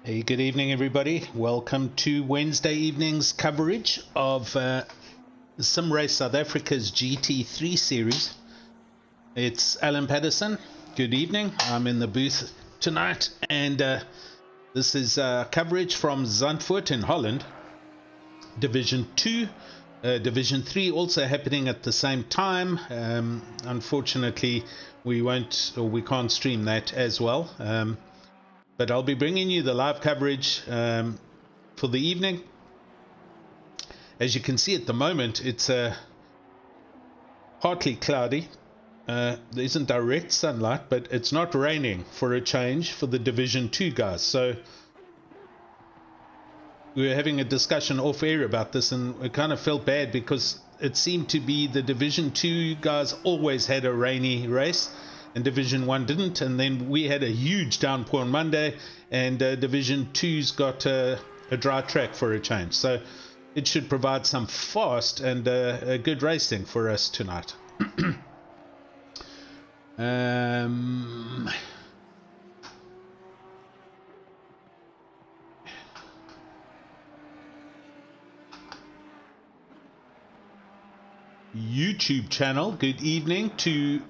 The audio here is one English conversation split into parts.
Hey, good evening, everybody. Welcome to Wednesday evening's coverage of Sim Race South Africa's GT3 series. It's Alan Patterson. Good evening. I'm in the booth tonight, and this is coverage from Zandvoort in Holland. Division 2, Division 3 also happening at the same time. Unfortunately, we can't stream that as well. But I'll be bringing you the live coverage for the evening. As you can see at the moment, it's partly cloudy. There isn't direct sunlight, but it's not raining for a change for the Division 2 guys. So we were having a discussion off air about this, and we kind of felt bad because it seemed to be the Division 2 guys always had a rainy race, and Division 1 didn't. And then we had a huge downpour on Monday, and Division 2's got a dry track for a change. So it should provide some fast and a good racing for us tonight. YouTube channel, good evening to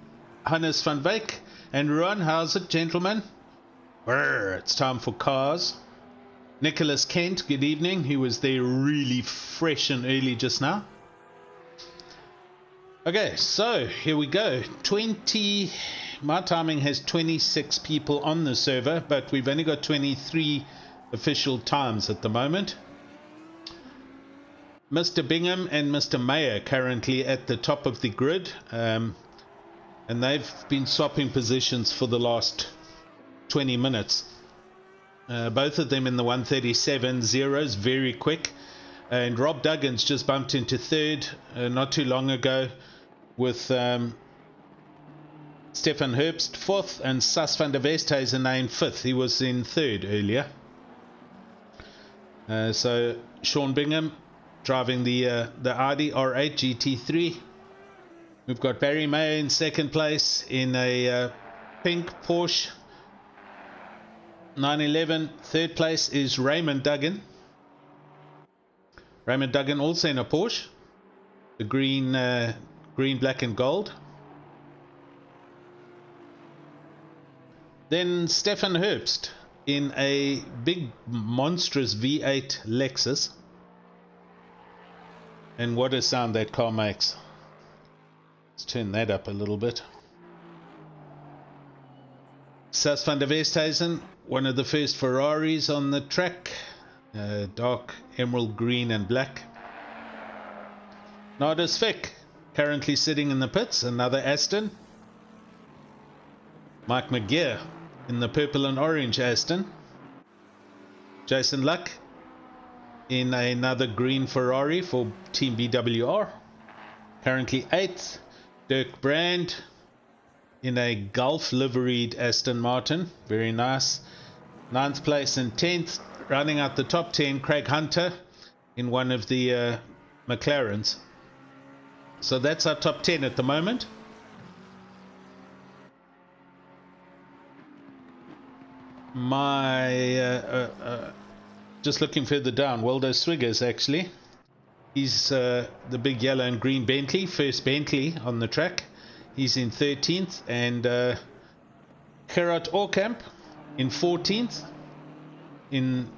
Hannes van Wyk and Ron. How's it, gentlemen? It's time for cars. Nicholas Kent, good evening. He was there really fresh and early just now. Okay, so here we go. My timing has 26 people on the server, but we've only got 23 official times at the moment. Mr. Bingham and Mr. Mayer currently at the top of the grid, and they've been swapping positions for the last 20 minutes. Both of them in the 137 zeros, very quick. And Rob Duggan's just bumped into third not too long ago, with Stefan Herbst fourth and Sas van der Westhuizen in fifth. He was in third earlier. So Sean Bingham driving the Audi R8 GT3. We've got Barry Mayer in second place in a pink Porsche 911. Third place is Raymond Duggan. Raymond Duggan also in a Porsche, the green, black and gold. Then Stefan Herbst in a big monstrous V8 Lexus. And what a sound that car makes. Let's turn that up a little bit. Sas van der Westhuizen, one of the first Ferraris on the track. Dark emerald green and black. Nardus Fick, currently sitting in the pits, another Aston. Mike McGear in the purple and orange Aston. Jason Luck in another green Ferrari for Team BWR. Currently 8th. Dirk Brand in a Gulf liveried Aston Martin. Very nice. 9th place and 10th. Rounding out the top 10, Craig Hunter in one of the McLarens. So that's our top 10 at the moment. Just looking further down, Waldo Swiggers actually. He's the big yellow and green Bentley, first Bentley on the track. He's in 13th, and Gerard Orkamp in 14th in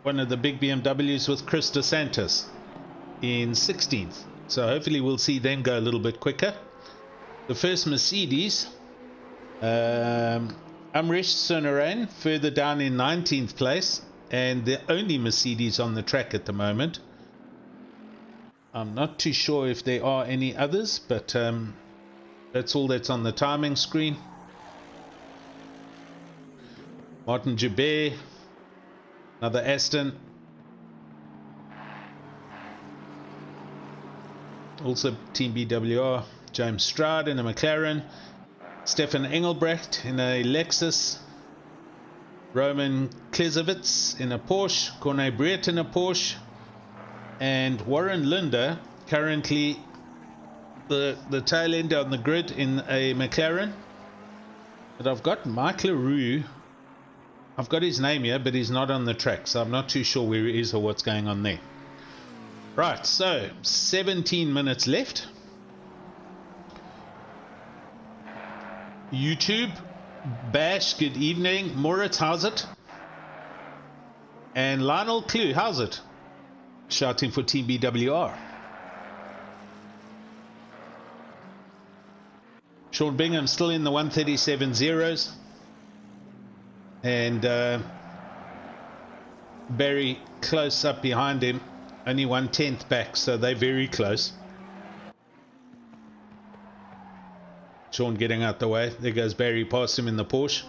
one of the big BMWs with Chris DeSantis in 16th. So hopefully we'll see them go a little bit quicker. The first Mercedes, Amrish Sunarain further down in 19th place, and the only Mercedes on the track at the moment. I'm not too sure if there are any others, but that's all that's on the timing screen. Martin Joubert, another Aston. Also Team BWR, James Stroud in a McLaren. Stefan Engelbrecht in a Lexus. Roman Klesovitz in a Porsche. Corne Breet in a Porsche. And Warren Linder, currently the tail end on the grid in a McLaren. But I've got Mike LaRue I've got his name here, but he's not on the track, so I'm not too sure where he is or what's going on there. Right, so 17 minutes left. YouTube, Bash, good evening. Moritz, how's it? And Lionel Clue, how's it? Shouting for Team BWR. Sean Bingham still in the 137 zeros. And Barry close up behind him. Only 1/10 back, so they're very close. Sean getting out the way. There goes Barry past him in the Porsche.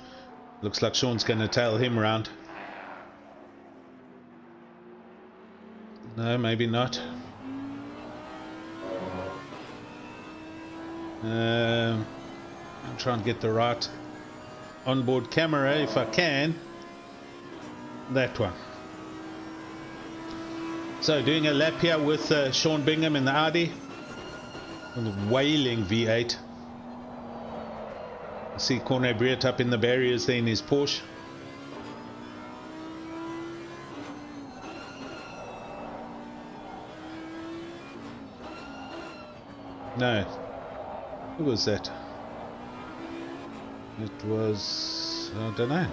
Looks like Sean's going to tail him around. No, maybe not. I'll try and get the right onboard camera if I can. That one. So doing a lap here with Sean Bingham in the Audi. And the wailing V8. See Corne Briet up in the barriers there in his Porsche. No. Who was that? It was... I don't know.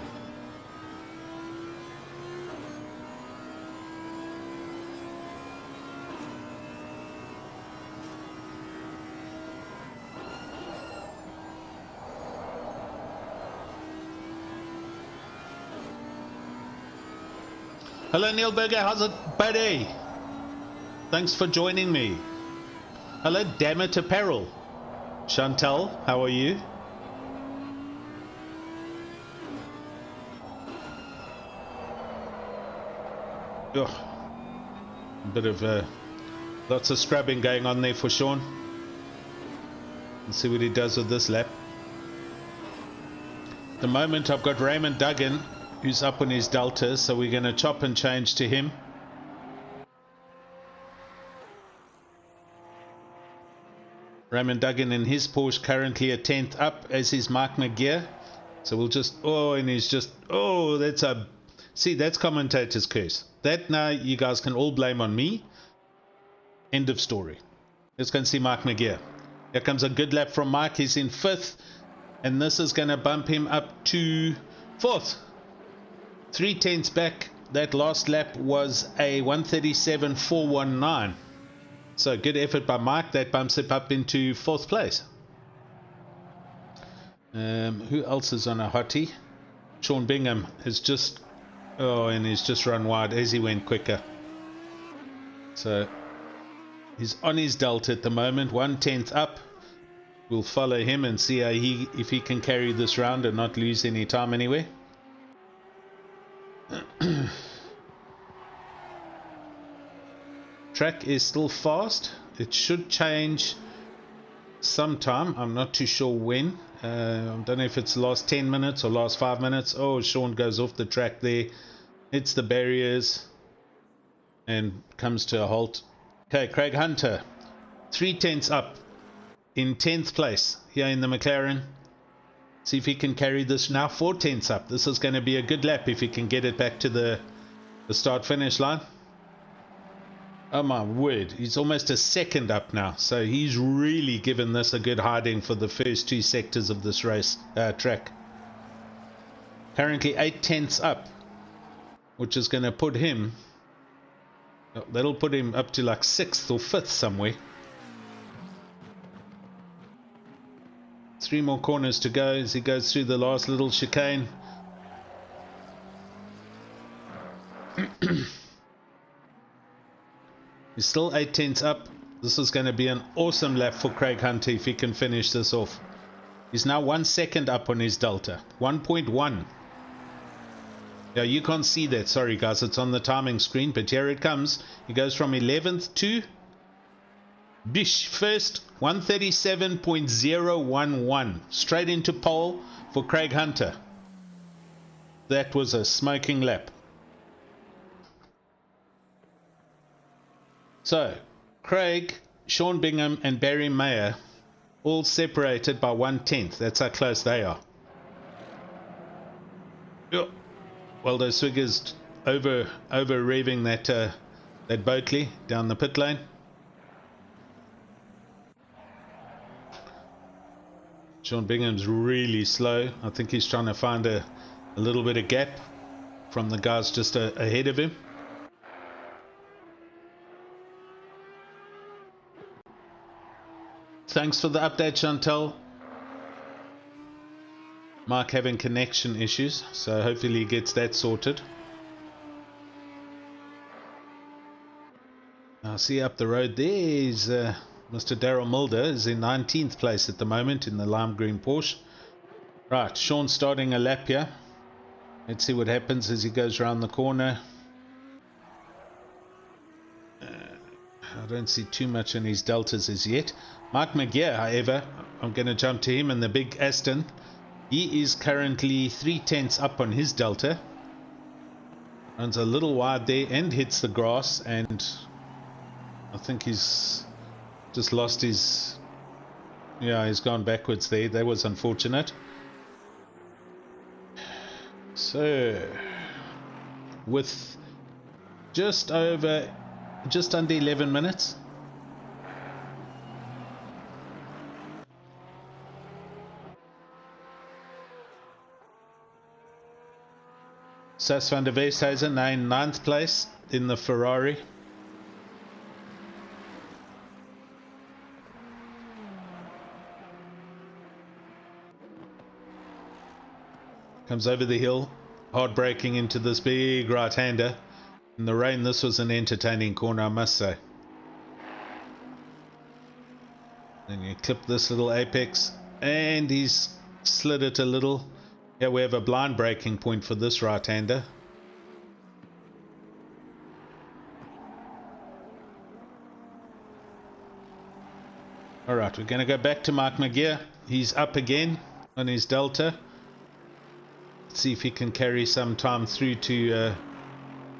Hello Neil Berger, how's it buddy? Thanks for joining me. Hello Dammit Apparel. Chantal, how are you? A bit of lots of scrubbing going on there for Sean. Let's see what he does with this lap. At the moment I've got Raymond Duggan who's up on his Delta, so we're going to chop and change to him. Raymond Duggan in his Porsche currently a 10th up, as is Mark McGear. So we'll just, and he's just, that's a, see, that's commentator's curse. That now you guys can all blame on me. End of story. Let's go and see Mark McGear. Here comes a good lap from Mark. He's in 5th, and this is going to bump him up to 4th. 3/10 back. That last lap was a 137.419. So good effort by Mike. That bumps it up into 4th place. Who else is on a hottie? Sean Bingham has just, and he's just run wide as he went quicker. So he's on his Delta at the moment, 1/10 up. We'll follow him and see how if he can carry this round and not lose any time anywhere. Track is still fast. It should change sometime. I'm not too sure when. I don't know if it's the last 10 minutes or last 5 minutes. Sean goes off the track there. Hits the barriers and comes to a halt. Okay, Craig Hunter, 3/10 up in 10th place here in the McLaren. See if he can carry this now. 4/10 up. This is going to be a good lap if he can get it back to the start-finish line. Oh my word, he's almost a second up now. So he's really given this a good hiding for the first 2 sectors of this race track. Currently 8/10 up, which is going to put him, that'll put him up to like 6th or 5th somewhere. 3 more corners to go as he goes through the last little chicane. He's still 8/10 up. This is going to be an awesome lap for Craig Hunter if he can finish this off. He's now 1 second up on his Delta. 1.1. Yeah, you can't see that. Sorry guys, it's on the timing screen, but here it comes. He goes from 11th to Bish first, 137.011. Straight into pole for Craig Hunter. That was a smoking lap. So, Craig, Sean Bingham and Barry Mayer all separated by 1/10. That's how close they are. Waldo Swigger's over revving that Boatley down the pit lane. Sean Bingham's really slow. I think he's trying to find a little bit of gap from the guys just ahead of him. Thanks for the update, Chantel. Mark having connection issues, so hopefully he gets that sorted. I see up the road there is Mr. Daryl Mulder is in 19th place at the moment in the lime green Porsche. Right, Sean starting a lap here. Let's see what happens as he goes around the corner. I don't see too much in his deltas as yet. Mark McGear, however, I'm going to jump to him in the big Aston. He is currently 3/10 up on his delta. Runs a little wide there and hits the grass, and I think he's just lost his... Yeah, he's gone backwards there. That was unfortunate. So, with just under 11 minutes. Sas van der Westhuizen now in 9th place in the Ferrari. Comes over the hill, hard braking into this big right-hander. In the rain, this was an entertaining corner, I must say. Then you clip this little apex, and he's slid it a little. Yeah, we have a blind braking point for this right-hander. Alright, we're going to go back to Mark McGear. He's up again on his delta. Let's see if he can carry some time through to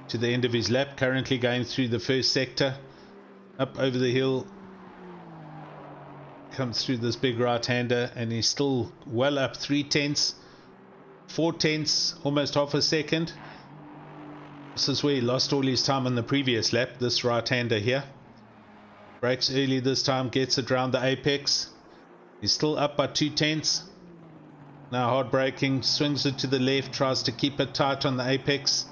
the end of his lap. Currently going through the first sector. Up over the hill. Comes through this big right-hander, and he's still well up 3/10. 4/10, almost half a second. This is where he lost all his time on the previous lap, this right-hander here. Brakes early this time, gets it round the apex. He's still up by 2/10. Now hard braking, swings it to the left, tries to keep it tight on the apex.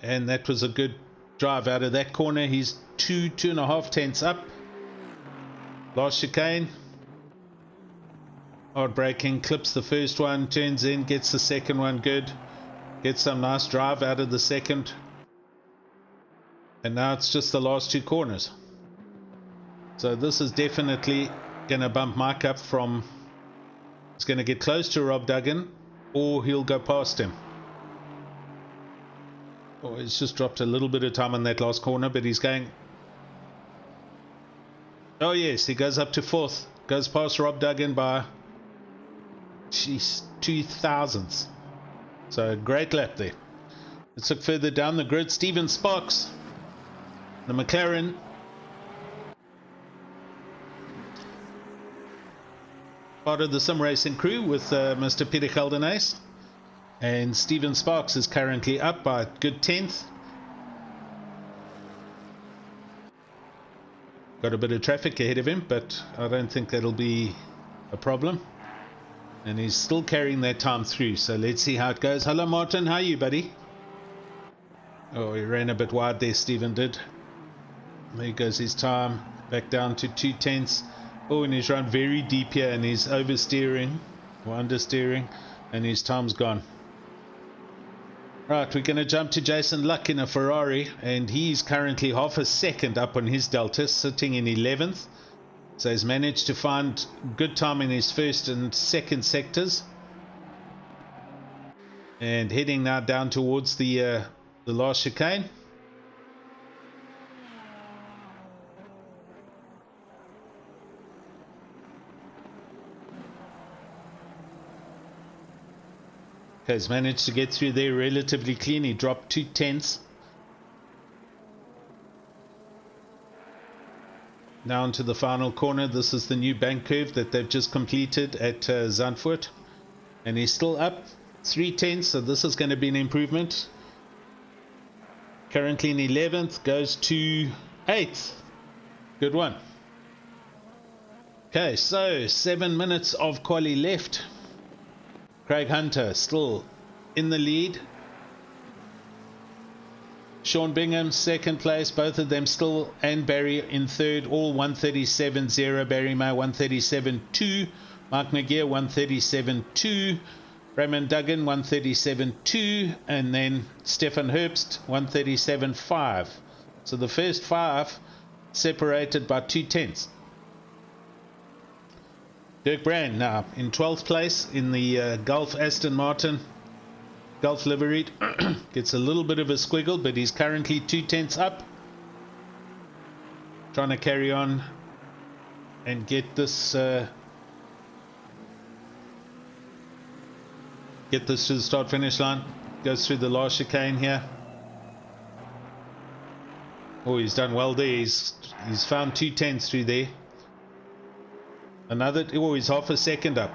And that was a good drive out of that corner. He's 2.5 up. Last chicane. Hard braking, clips the first one, turns in, gets the second one good. Gets some nice drive out of the second. And now it's just the last two corners. So this is definitely going to bump Mike up from... It's going to get close to Rob Duggan, or he'll go past him. Oh, he's just dropped a little bit of time on that last corner, but he's going... Oh yes, he goes up to 4th. Goes past Rob Duggan by... Jeez, 2 thousandths. So a great lap there. Let's look further down the grid. Stephen Sparks, the McLaren. Part of the sim racing crew with Mr. Peter Holden-Jones. And Stephen Sparks is currently up by a good 10th. Got a bit of traffic ahead of him, but I don't think that'll be a problem. And he's still carrying that time through, so let's see how it goes. Hello Martin, how are you, buddy? Oh, he ran a bit wide there, Stephen did. There goes his time, back down to 2/10. Oh, and he's run very deep here, and he's oversteering, or understeering, and his time's gone. Right, we're going to jump to Jason Luck in a Ferrari, and he's currently half a second up on his delta, sitting in 11th. So he's managed to find good time in his first and second sectors. And heading now down towards the last chicane. Okay, he's managed to get through there relatively clean. He dropped 2/10. Now into the final corner. This is the new bank curve that they've just completed at Zandvoort. And he's still up 3/10, so this is going to be an improvement. Currently in 11th, goes to 8th. Good one. Okay, so 7 minutes of quali left. Craig Hunter still in the lead. Sean Bingham second place, both of them still, and Barry in third, all 137.0. Barry May 137.2. Mark Nagier 137.2. Raymond Duggan 137.2, and then Stefan Herbst 137.5. So the first 5 separated by 2/10. Dirk Brand now in 12th place in the Gulf Aston Martin Gulf liveried. Gets a little bit of a squiggle, but he's currently 2/10 up. Trying to carry on and get this to the start finish line. Goes through the last chicane here. Oh, he's done well there. He's found 2/10 through there. Another, oh, he's half a second up.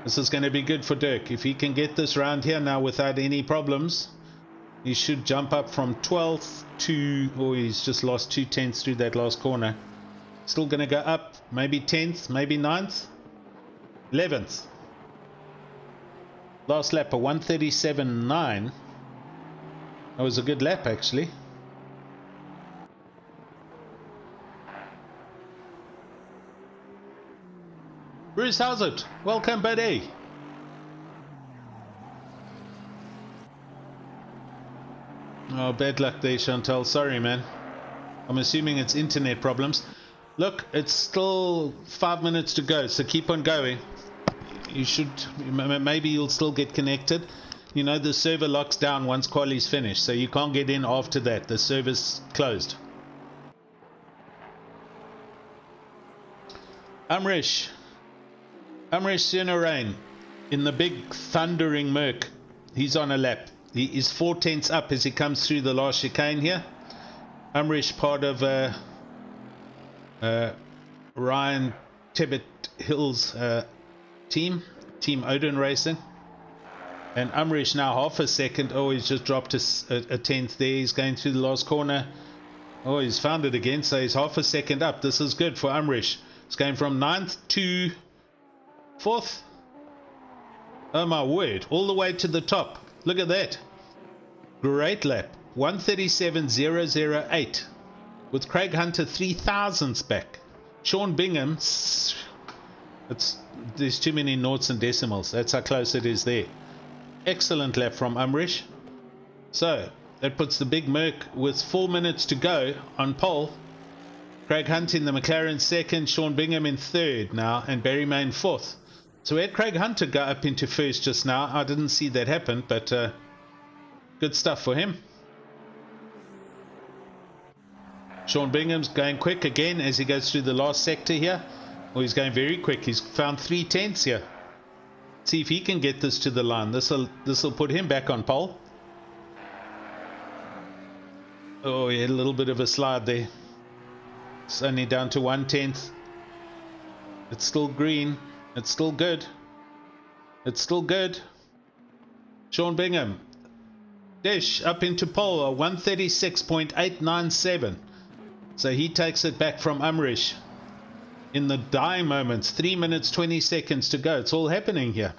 This is going to be good for Dirk. If he can get this round here now without any problems, he should jump up from 12th to, oh, he's just lost 2/10 through that last corner. Still going to go up, maybe 10th, maybe 9th, 11th. Last lap, a 137.9. That was a good lap, actually. Bruce, how's it? Welcome, buddy. Oh, bad luck there, Chantal. Sorry, man. I'm assuming it's internet problems. Look, it's still 5 minutes to go, so keep on going. You should, maybe you'll still get connected. You know, the server locks down once quali's finished, so you can't get in after that. The server's closed. Amrish Sunarain in the big thundering Merc. He's on a lap. He is 4/10 up as he comes through the last chicane here. Amrish, part of Ryan Tibbet Hill's team Odin Racing. And Amrish now half a second. Oh, he's just dropped a 10th there. He's going through the last corner. Oh, he's found it again, so he's half a second up. This is good for Amrish. It's going from 9th to 4th. Oh my word, all the way to the top. Look at that. Great lap. 137.008 with Craig Hunter 3,000ths back. Sean Bingham, there's too many noughts and decimals. That's how close it is there. Excellent lap from Amrish. So that puts the big Merc with 4 minutes to go on pole. Craig Hunter in the McLaren second, Sean Bingham in third now, and Barry May in fourth. So we had Craig Hunter go up into first just now. I didn't see that happen, but good stuff for him. Sean Bingham's going quick again as he goes through the last sector here. Well, he's going very quick. He's found 3/10 here. See if he can get this to the line. This'll put him back on pole. Oh, he had a little bit of a slide there. It's only down to 1/10. It's still green. It's still good. It's still good. Sean Bingham. Dish up into pole, 136.897. So he takes it back from Amrish. In the dying moments, 3 minutes 20 seconds to go. It's all happening here.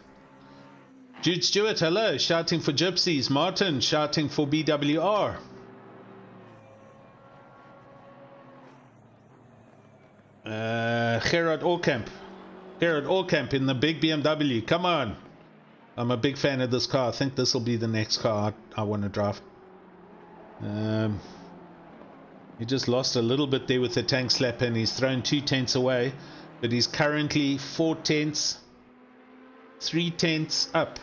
Jude Stewart, hello, shouting for Gypsies. Martin shouting for BWR. Gerard Orkamp in the big BMW. Come on. I'm a big fan of this car. I think this will be the next car I want to drive. He just lost a little bit there with the tank slap, and he's thrown 2/10 away, but he's currently 4/10, 3/10 up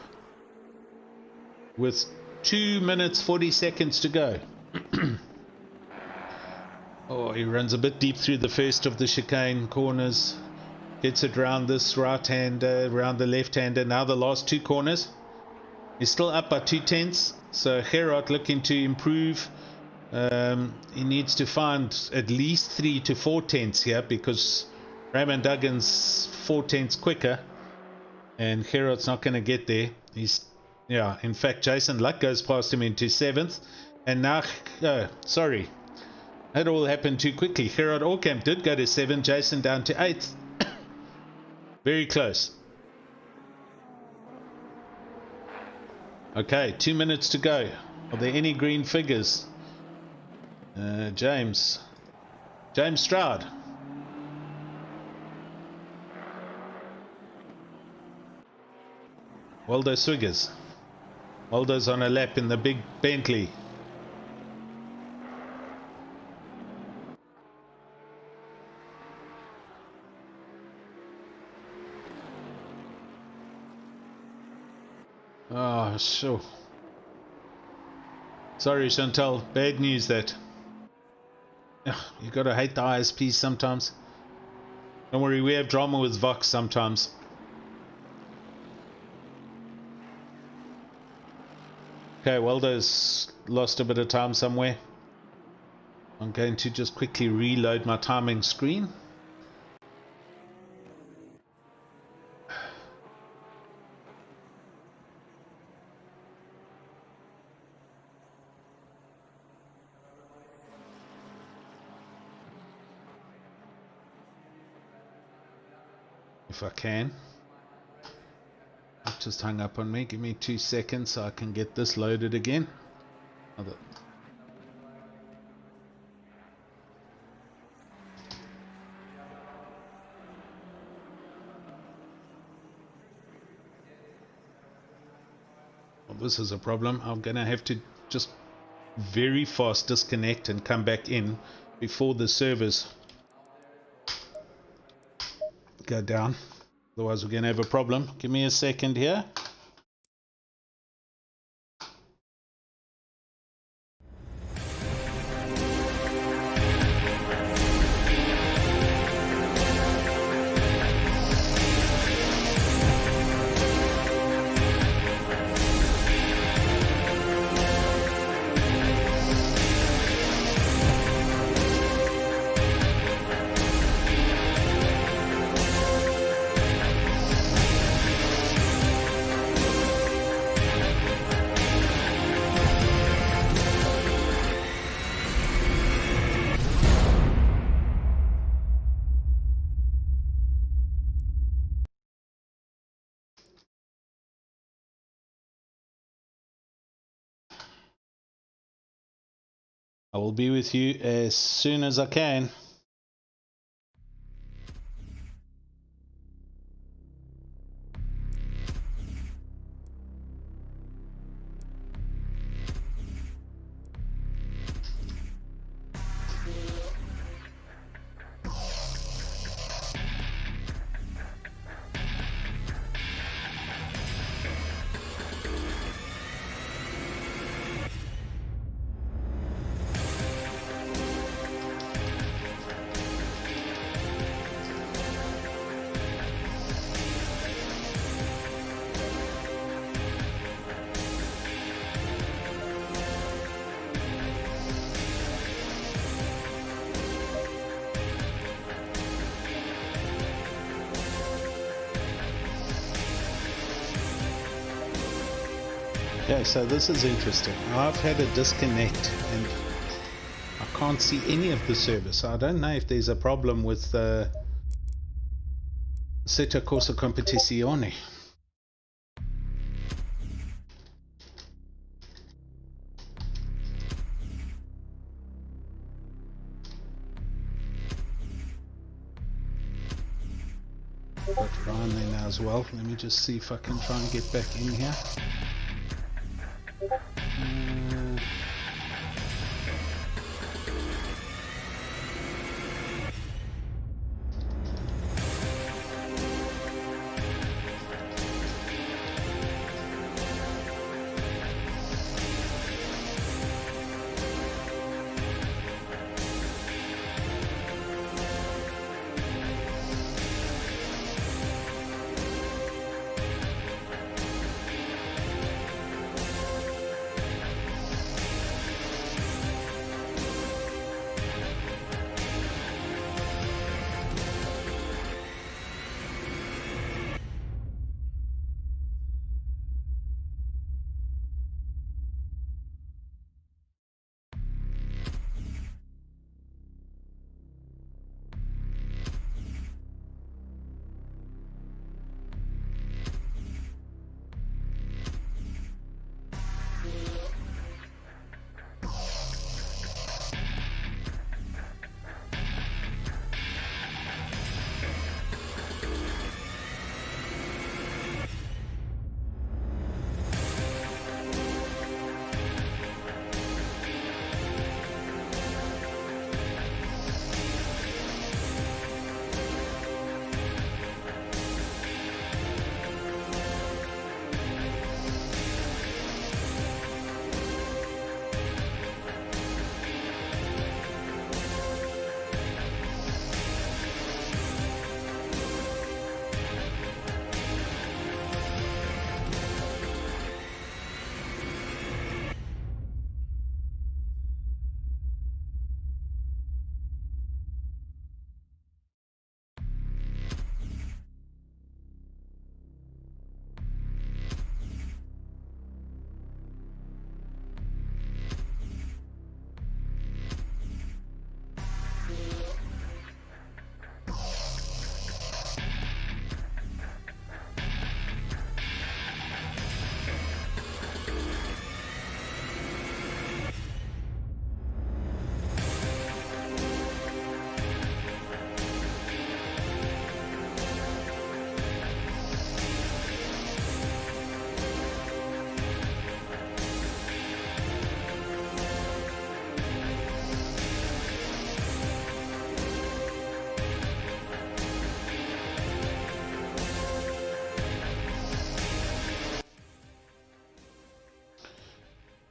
with 2 minutes 40 seconds to go. Oh, he runs a bit deep through the first of the chicane corners. Gets it round this right-hander, round the left-hander. Now the last 2 corners. He's still up by 2/10. So Gerard looking to improve. He needs to find at least 3 to 4/10 here, because Raymond Duggan's 4/10 quicker. And Gerard's not going to get there. He's Yeah, in fact, Jason Luck goes past him into 7th. And now, sorry, that all happened too quickly. Gerard Orkamp did go to 7th, Jason down to 8th. Very close. Okay, 2 minutes to go. Are there any green figures? James Stroud. Waldo Swiggers. Waldo's on a lap in the big Bentley. Oh, sure. Sorry, Chantal. Bad news that. Ugh, you gotta hate the ISPs sometimes. Don't worry, we have drama with Vox sometimes. Okay, Waldo's lost a bit of time somewhere. I'm going to just quickly reload my timing screen. If I can. It just hung up on me. Give me 2 seconds so I can get this loaded again. Well, this is a problem. I'm gonna have to just very fast disconnect and come back in before the servers go down. Otherwise we're going to have a problem. Give me a second here. I will be with you as soon as I can. Okay, so this is interesting. I've had a disconnect and I can't see any of the service. I don't know if there's a problem with Setta Corsa Competizione. Got Ryan there now as well. Let me just see if I can try and get back in here.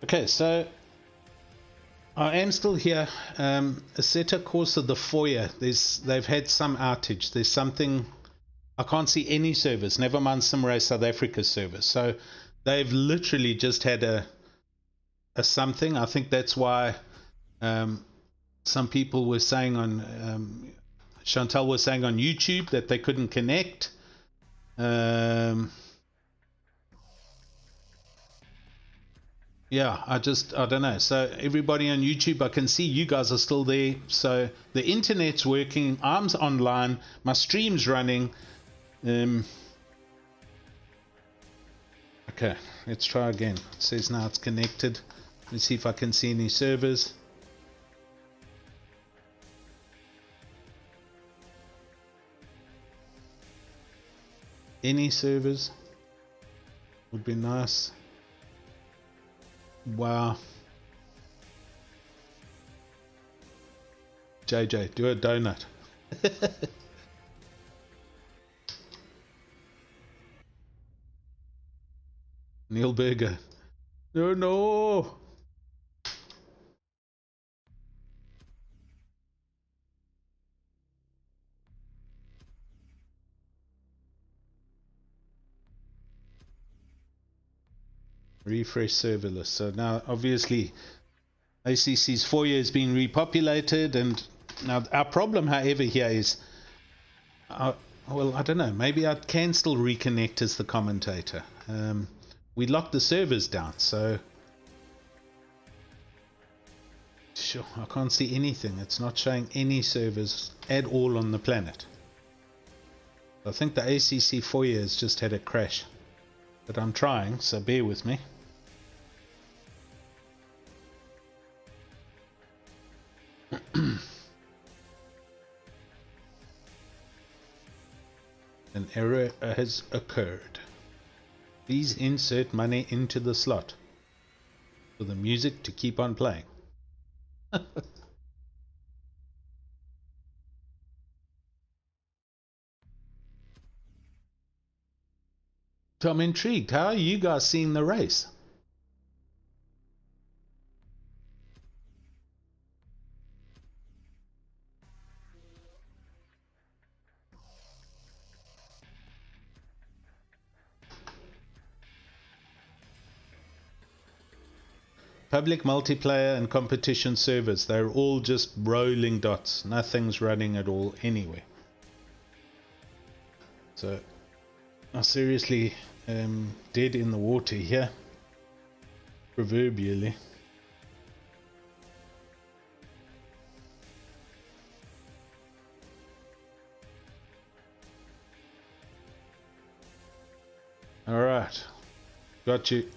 Okay, so I am still here. Assetto Corsa, the foyer, they've had some outage. There's something, I can't see any service, never mind SimRace South Africa service. So they've literally just had a something. I think that's why some people were saying on, Chantal was saying on YouTube that they couldn't connect. Yeah, I don't know. So everybody on YouTube, I can see you guys are still there. So the internet's working. I'm online. My stream's running. Okay, let's try again. It says now it's connected. Let's see if I can see any servers. Any servers would be nice. Wow. JJ, do a donut. Neil Berger. No. Refresh server list. So now obviously ACC's foyer is being repopulated, and now our problem, however, here is, well, I don't know, maybe I can still reconnect as the commentator. We locked the servers down, so sure, I can't see anything. It's not showing any servers at all on the planet. I think the ACC foyer has just had a crash, but I'm trying, so bear with me. An error has occurred. Please insert money into the slot for the music to keep on playing. So I'm intrigued. How are you guys seeing the race? Public multiplayer and competition servers, they're all just rolling dots. Nothing's running at all anywhere. So I seriously am dead in the water here, proverbially. Alright, got you.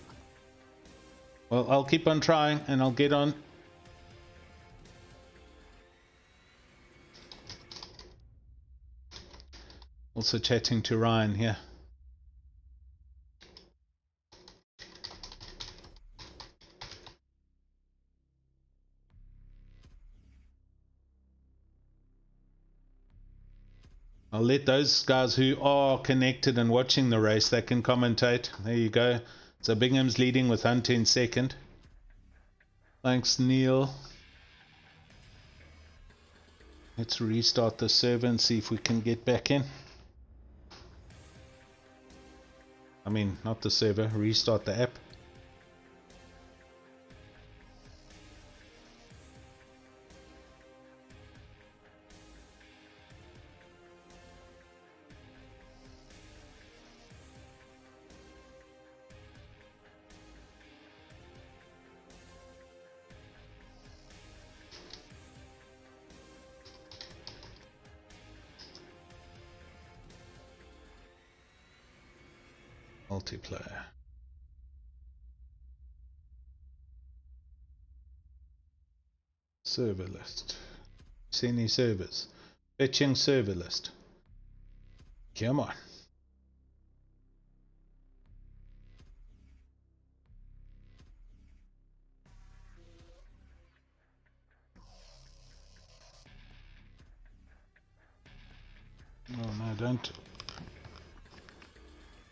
Well, I'll keep on trying and I'll get on. Also chatting to Ryan here. I'll let those guys who are connected and watching the race, they can commentate. There you go. So Bingham's leading with Hunter in second. Thanks, Neil. Let's restart the server and see if we can get back in. I mean, not the server, restart the app. Multiplayer. Server list. See any servers? Fetching server list. Come on. Oh no, don't.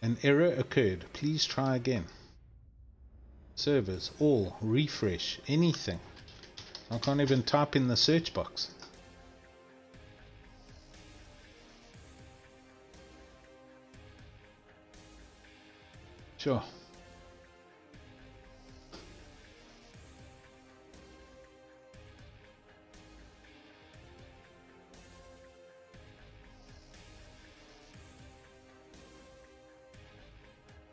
An error occurred. Please try again. Servers, all, refresh, anything. I can't even type in the search box. Sure.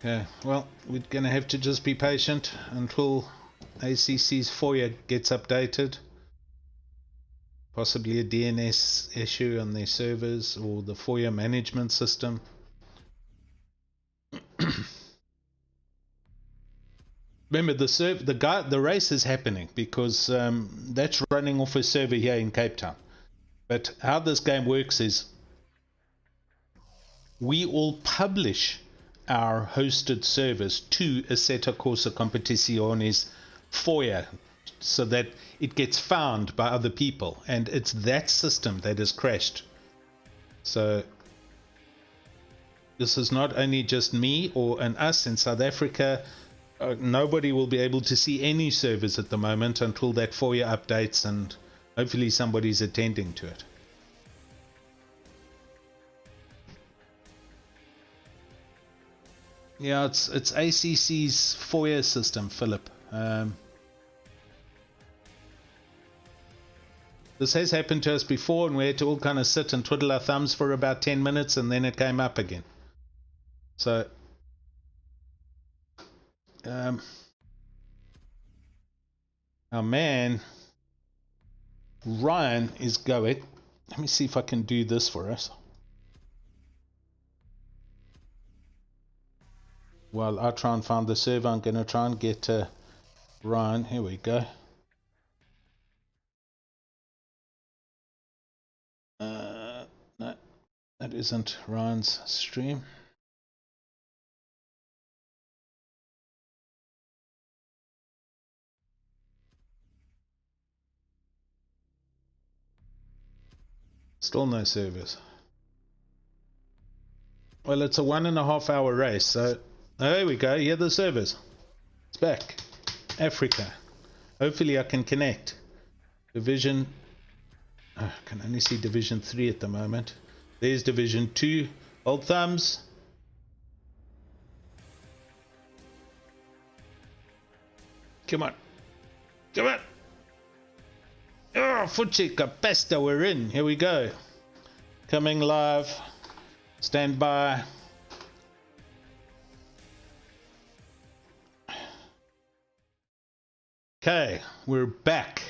Okay, well, we're going to have to just be patient until ACC's FOIA gets updated. Possibly a DNS issue on their servers or the FOIA management system. Remember, the race is happening because that's running off a server here in Cape Town. But how this game works is we all publish our hosted servers to Assetto Corsa Competiciones FOIA so that it gets found by other people, and it's that system that has crashed. So this is not only just me or an us in South Africa. Nobody will be able to see any servers at the moment until that FOIA updates, and hopefully somebody's attending to it. Yeah, it's ACC's FOIA system, Philip. This has happened to us before, and we had to all kind of sit and twiddle our thumbs for about 10 minutes, and then it came up again. So, our man, Ryan, is going. Let me see if I can do this for us. While I try and find the server, I'm going to try and get Ryan. Here we go. No, that isn't Ryan's stream. Still no servers. Well, it's a 1.5 hour race, so there we go. Here are the servers. It's back. Africa. Hopefully I can connect. Division. I can only see Division 3 at the moment. There's Division 2. Hold thumbs. Come on. Come on. Oh, Fuchika Pesta, we're in. Here we go. Coming live. Stand by. Okay, we're back.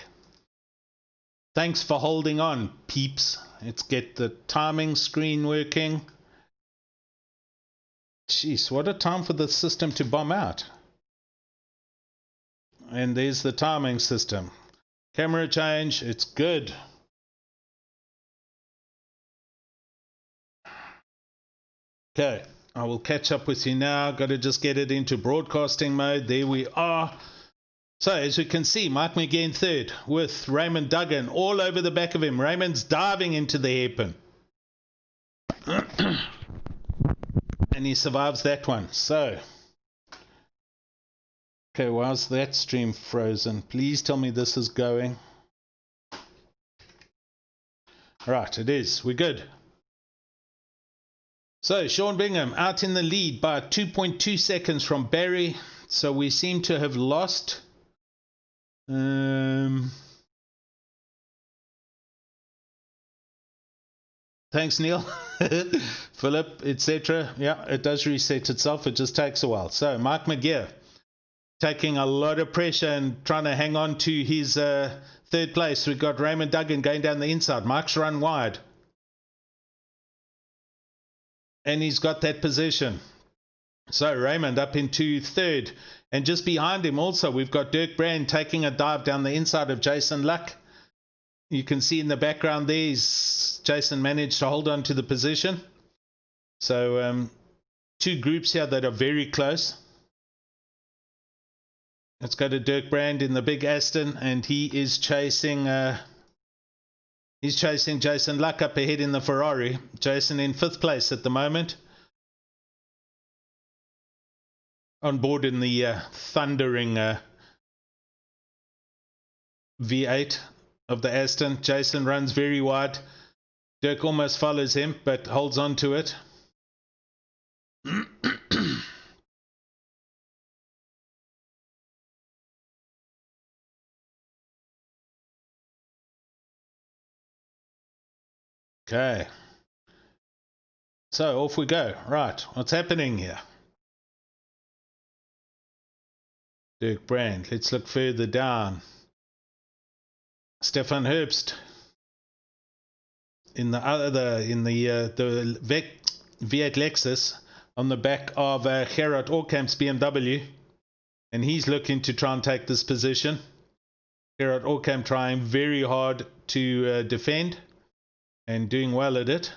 Thanks for holding on, peeps. Let's get the timing screen working. Jeez, what a time for the system to bomb out. And there's the timing system. Camera change, it's good. Okay, I will catch up with you now. Got to just get it into broadcasting mode. There we are. So, as you can see, Mike McGee in third with Raymond Duggan all over the back of him. Raymond's diving into the hairpin. And he survives that one. So, okay, why's that stream frozen? Please tell me this is going. Right, it is. We're good. So, Sean Bingham out in the lead by 2.2 seconds from Barry. So, we seem to have lost. Thanks, Neil. Philip, etc. Yeah, it does reset itself. It just takes a while. So, Mike McGee taking a lot of pressure and trying to hang on to his third place. We've got Raymond Duggan going down the inside. Mike's run wide. And he's got that position. So Raymond up into third. And just behind him also, we've got Dirk Brand taking a dive down the inside of Jason Luck. You can see in the background there, Jason managed to hold on to the position. So two groups here that are very close. Let's go to Dirk Brand in the big Aston, and he is chasing Jason Luck up ahead in the Ferrari. Jason in fifth place at the moment. on board in the thundering V8 of the Aston. Jason runs very wide. Dirk almost follows him, but holds on to it. Okay. So off we go. Right, what's happening here? Dirk Brand. Let's look further down. Stefan Herbst in the V8 Lexus on the back of Gerard Orkamp's BMW, and he's looking to try and take this position. Gerard Orkamp trying very hard to defend and doing well at it.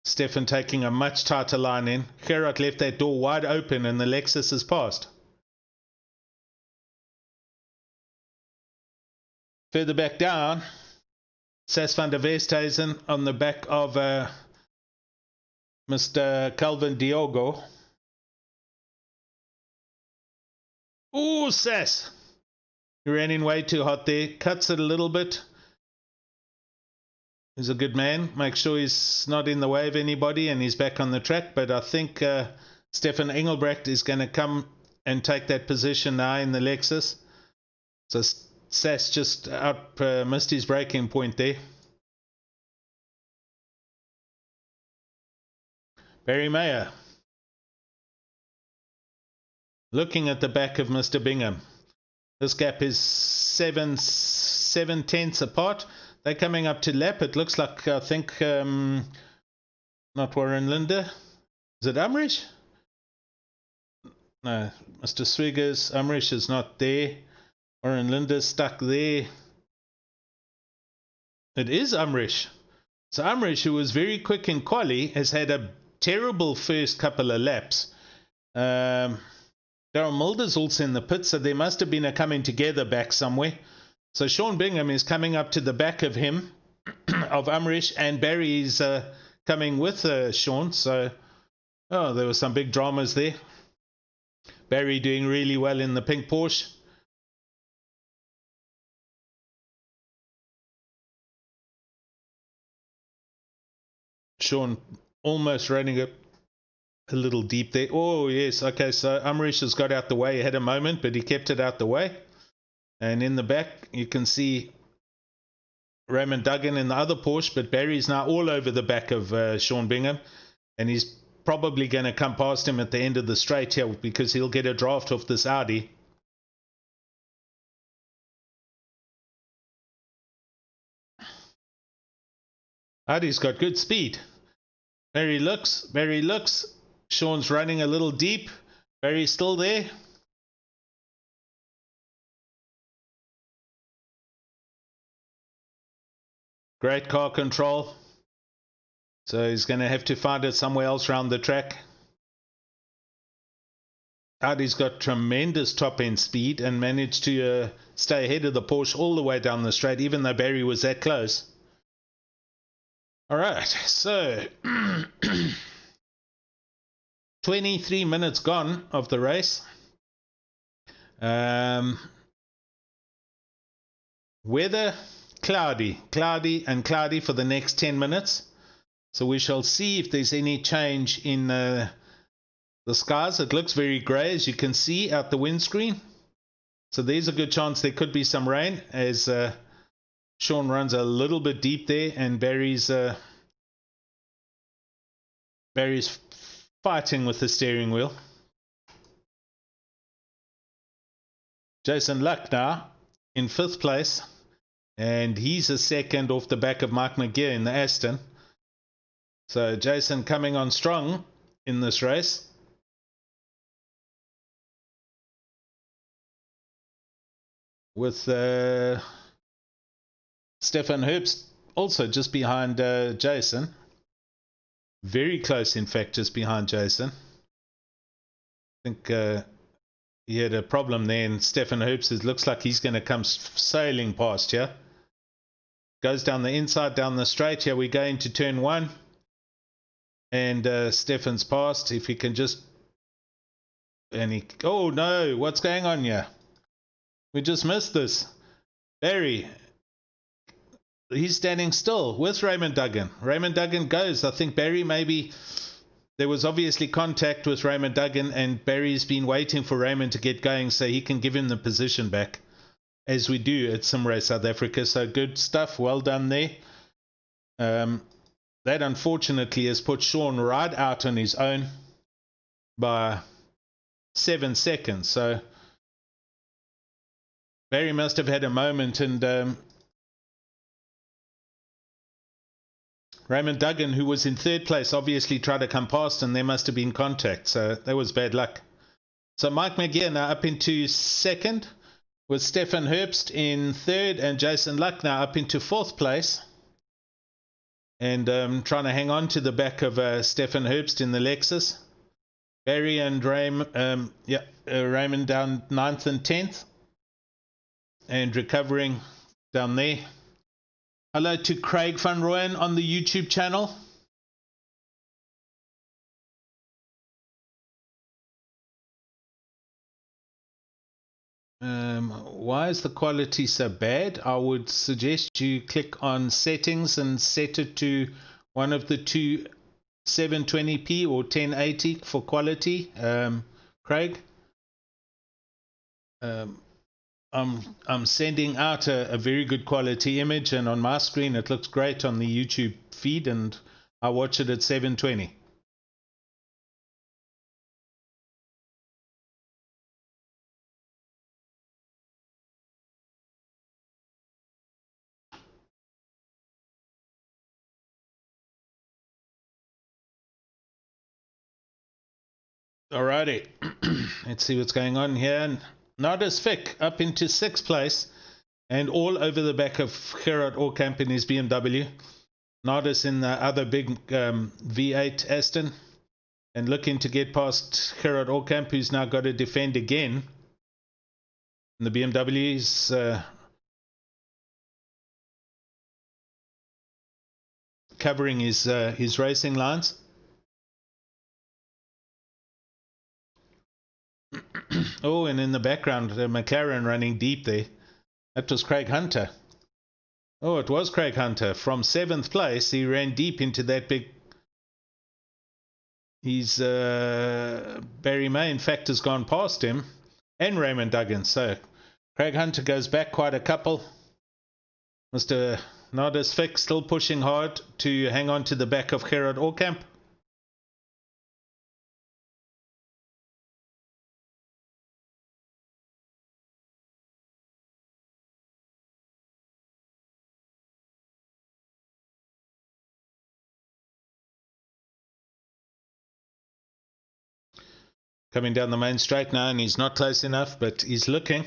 Stefan taking a much tighter line in. Gerard left that door wide open and the Lexus has passed. Further back down, Sas van der Westhuizen on the back of Mr. Calvin Diogo. Ooh, Sas! He ran in way too hot there. Cuts it a little bit. He's a good man. Make sure he's not in the way of anybody and he's back on the track. But I think Stefan Engelbrecht is going to come and take that position now in the Lexus. So Sas just missed his braking point there. Barry Mayer looking at the back of Mr. Bingham. This gap is 7 tenths apart. They're coming up to lap. It looks like, I think, not Warren Linde. Is it Umrish? No, Mr. Swiggers. Umrish is not there. Warren Linde stuck there. It is Umrish. So Umrish, who was very quick in quali, has had a terrible first couple of laps. Darryl Mulder's also in the pit, so there must have been a coming together back somewhere. So Sean Bingham is coming up to the back of him, of Umrish, and Barry's coming with Sean. So, there were some big dramas there. Barry doing really well in the pink Porsche. Sean almost running a little deep there. Oh, yes. Okay, so Umrish has got out the way. He had a moment, but he kept it out the way. And in the back, you can see Raymond Duggan in the other Porsche, but Barry's now all over the back of Sean Bingham. And he's probably going to come past him at the end of the straight here because he'll get a draft off this Audi. Audi's got good speed. Barry looks. Sean's running a little deep. Barry's still there. Great car control. So he's going to have to find it somewhere else around the track. Audi's got tremendous top-end speed and managed to stay ahead of the Porsche all the way down the straight, even though Barry was that close. All right, so 23 minutes gone of the race. Weather, cloudy for the next 10 minutes. So we shall see if there's any change in the skies. It looks very grey, as you can see out the windscreen. So there's a good chance there could be some rain as Sean runs a little bit deep there, and Barry's fighting with the steering wheel. Jason Luck now in 5th place, and he's a second off the back of Mike McGeer in the Aston. So Jason coming on strong in this race. With Stefan Herbst also just behind Jason. Very close, in fact, just behind Jason. I think he had a problem there, and Stefan Herbst, it looks like he's going to come sailing past here. Goes down the inside, down the straight. Here we go into turn 1. And Stefan's passed. If he can just... And he... Oh, no. What's going on here? We just missed this. Barry. He's standing still with Raymond Duggan. Raymond Duggan goes. I think Barry maybe... There was obviously contact with Raymond Duggan, and Barry's been waiting for Raymond to get going so he can give him the position back, as we do at SimRace South Africa. So good stuff. Well done there. That unfortunately has put Sean right out on his own by 7 seconds. So Barry must have had a moment, and Raymond Duggan, who was in third place, obviously tried to come past, and there must have been contact. So that was bad luck. So Mike McGeer now up into second, with Stefan Herbst in third, and Jason Luck now up into fourth place. And trying to hang on to the back of Stefan Herbst in the Lexus. Barry and Raymond down 9th and 10th. And recovering down there. Hello to Craig van Rooyen on the YouTube channel. Why is the quality so bad? I would suggest you click on settings and set it to one of the two 720p or 1080 for quality. Craig, I'm sending out a very good quality image, and on my screen it looks great on the YouTube feed, and I watch it at 720. Alrighty, let's see what's going on here. Nardus Fick up into 6th place, and all over the back of Gerard Orkamp in his BMW. Nardus in the other big V8 Aston, and looking to get past Gerard Orkamp, who's now got to defend again. And the BMW is covering his racing lines. Oh, and in the background, McLaren running deep there. That was Craig Hunter. Oh, it was Craig Hunter. From 7th place, he ran deep into that big... He's... Barry May, in fact, has gone past him. And Raymond Duggan. So, Craig Hunter goes back quite a couple. Mr. Nardus Fick still pushing hard to hang on to the back of Gerard Orkamp. Coming down the main straight now, and he's not close enough, but he's looking.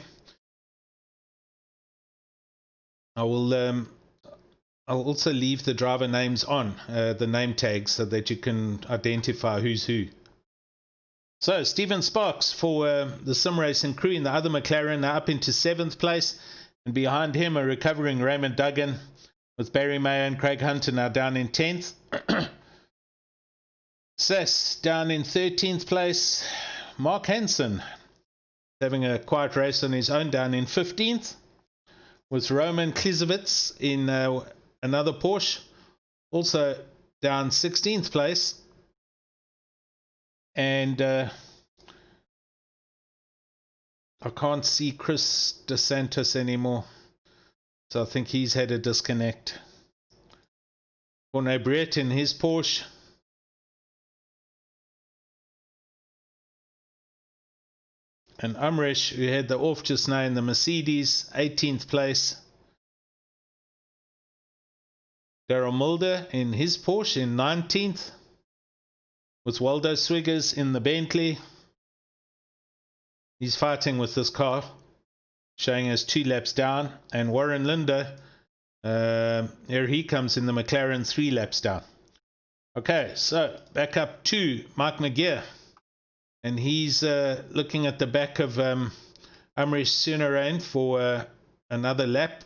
I'll also leave the driver names on, the name tags, so that you can identify who's who. So, Stephen Sparks for the sim racing crew in the other McLaren, now up into 7th place, and behind him a recovering Raymond Duggan, with Barry Mayer and Craig Hunter now down in 10th. Sass down in 13th place. Mark Hansen having a quiet race on his own, down in 15th, with Roman Klizevitz in another Porsche, also down 16th place. And I can't see Chris DeSantis anymore, so I think he's had a disconnect. Corne Brett in his Porsche. And Umresh, who had the off just now in the Mercedes, 18th place. Daryl Mulder in his Porsche in 19th. With Waldo Swiggers in the Bentley. He's fighting with this car, showing us 2 laps down. And Warren Linder, here he comes in the McLaren, 3 laps down. Okay, so back up to Mike McGeer. And he's looking at the back of Amrish Sunarain for another lap.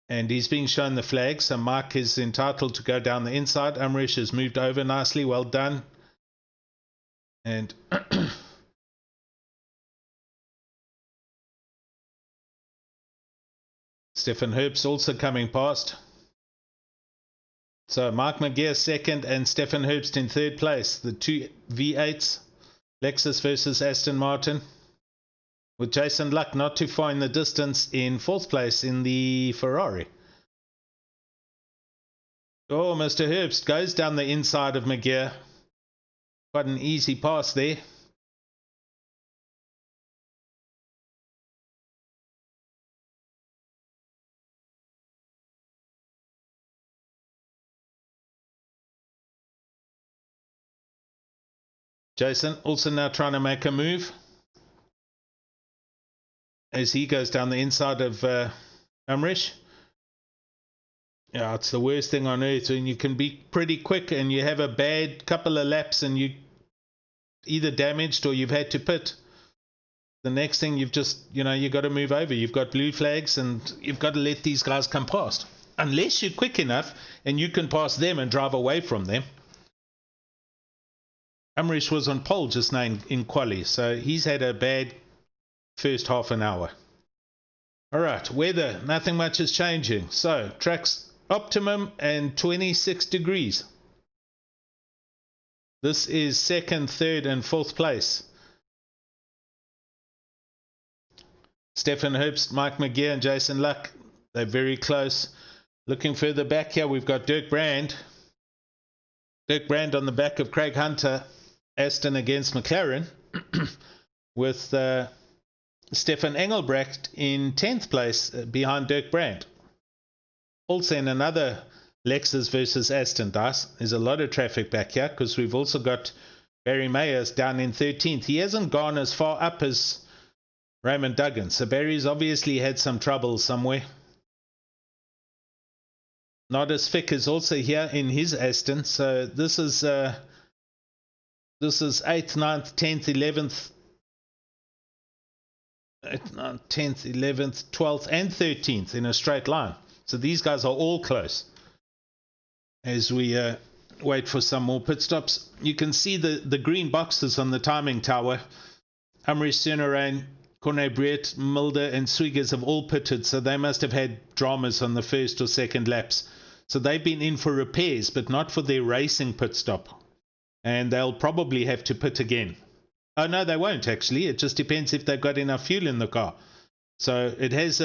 And he's being shown the flag, so Mark is entitled to go down the inside. Umrish has moved over nicely, well done. And Stefan Herbst also coming past. So Mark McGear second and Stefan Herbst in third place. The two V8s, Lexus versus Aston Martin. With Jason Luck not too far in the distance in fourth place in the Ferrari. Oh, Mr. Herbst goes down the inside of McGear. Quite an easy pass there. Jason also now trying to make a move as he goes down the inside of Umrish. Yeah, it's the worst thing on earth when you can be pretty quick and you have a bad couple of laps and you either damaged or you've had to pit. The next thing you've just, you've got to move over. You've got blue flags and you've got to let these guys come past. Unless you're quick enough and you can pass them and drive away from them. Umrish was on pole just now in quali, so he's had a bad first half an hour. Alright, weather, nothing much is changing. So, track's optimum and 26 degrees. This is second, third and fourth place. Stefan Herbst, Mike McGear and Jason Luck, they're very close. Looking further back here, we've got Dirk Brand. Dirk Brand on the back of Craig Hunter. Aston against McLaren with Stefan Engelbrecht in 10th place behind Dirk Brand. Also in another Lexus versus Aston dice. There's a lot of traffic back here because we've also got Barry Mayers down in 13th. He hasn't gone as far up as Raymond Duggan. So Barry's obviously had some trouble somewhere. Nodis Fick is also here in his Aston. So this is 8th, 9th, 10th, 11th, 8th, 9th, 10th, 11th, 12th, and 13th in a straight line. So these guys are all close. As we wait for some more pit stops, you can see the green boxes on the timing tower. Umrish Sunarain, Corne Briet, Mulder, and Swiggers have all pitted, so they must have had dramas on the first or second laps. So they've been in for repairs, but not for their racing pit stop. And they'll probably have to pit again. Oh, no, they won't, actually. It just depends if they've got enough fuel in the car. So it has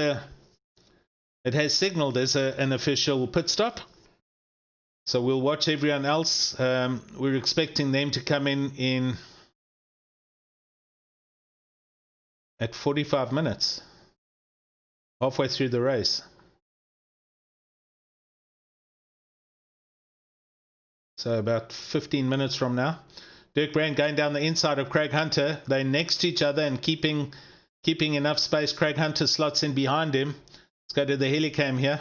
signaled as an official pit stop. So we'll watch everyone else. We're expecting them to come in at 45 minutes, halfway through the race. So about 15 minutes from now. Dirk Brand going down the inside of Craig Hunter. They're next to each other and keeping enough space. Craig Hunter slots in behind him. Let's go to the helicam here.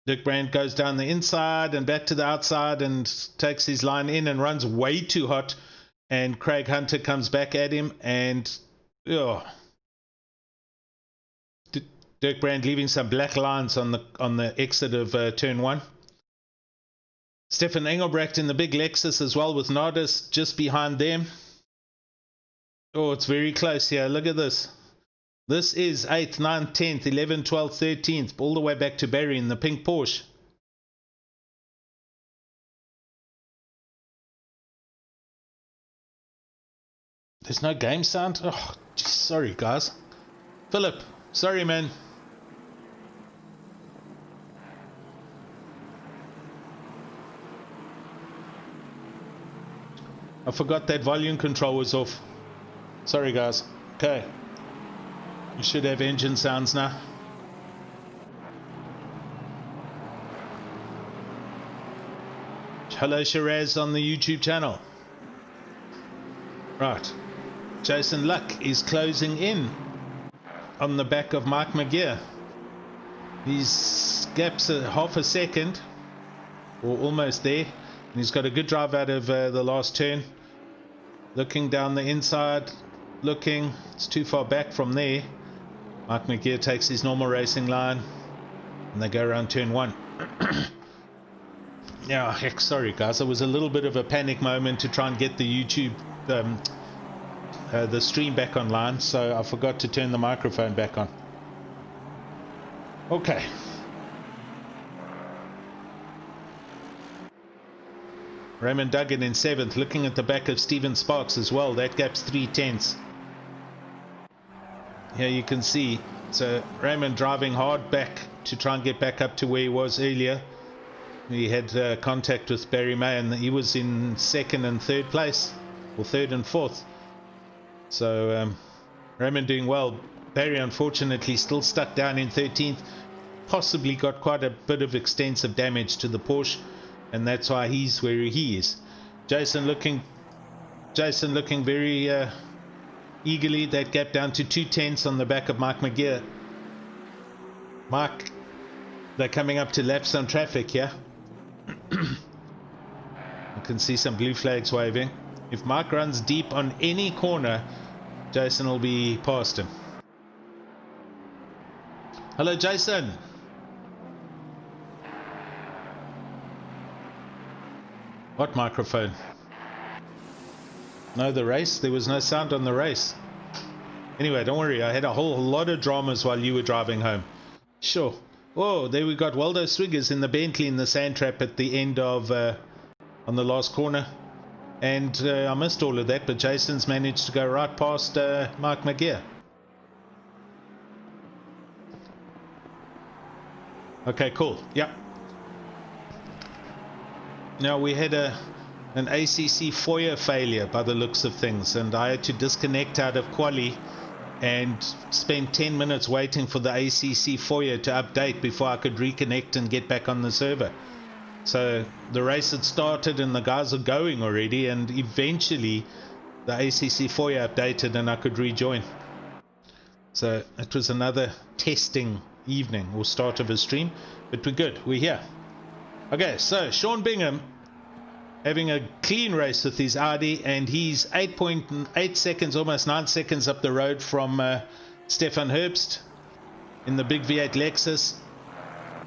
Dirk Brand goes down the inside and back to the outside and takes his line in and runs way too hot. And Craig Hunter comes back at him and Dirk Brand leaving some black lines on the exit of turn 1. Stefan Engelbrecht in the big Lexus as well with Nardis just behind them. Oh, it's very close here. Look at this. This is 8th, 9th, 10th, 11th, 12th, 13th, all the way back to Barry in the pink Porsche. There's no game sound? Oh, geez, sorry, guys. Philip, sorry, man. I forgot that volume control was off. Sorry, guys. Okay. You should have engine sounds now. Hello, Shiraz on the YouTube channel. Right. Jason Luck is closing in on the back of Mike McGear. His gap's half a second, or almost there. And he's got a good drive out of the last turn. Looking down the inside, looking. It's too far back from there. Mike McGear takes his normal racing line. And they go around turn 1. Yeah, heck, sorry guys, it was a little bit of a panic moment to try and get the YouTube, the stream back online, so I forgot to turn the microphone back on. Okay. Raymond Duggan in 7th, looking at the back of Stephen Sparks as well. That gap's 3/10. Here you can see, so Raymond driving hard back to try and get back up to where he was earlier. He had contact with Barry May, and he was in 2nd and 3rd place, or 3rd and 4th. So Raymond doing well. Barry unfortunately still stuck down in 13th, possibly got quite a bit of extensive damage to the Porsche, and that's why he's where he is. Jason looking very eagerly. That gap down to 2/10 on the back of Mike McGeer. Mike, they're coming up to laps on traffic here. You can see some blue flags waving. If Mike runs deep on any corner, Jason will be past him. Hello, Jason. What microphone? No, the race. There was no sound on the race. Anyway, don't worry. I had a whole lot of dramas while you were driving home. Sure. Oh, there we got Waldo Swiggers in the Bentley in the sand trap at the end of on the last corner, and I missed all of that, but Jason's managed to go right past Mike McGeer. Okay, cool. Yep. Now we had an ACC foyer failure by the looks of things, and I had to disconnect out of quali and spend 10 minutes waiting for the ACC foyer to update before I could reconnect and get back on the server. So the race had started and the guys are going already, and eventually the ACC foyer updated and I could rejoin. So it was another testing evening or start of a stream, but we're good, we're here. Okay, so Sean Bingham having a clean race with his Audi, and he's 8.8 seconds, almost 9 seconds up the road from Stefan Herbst in the big V8 Lexus,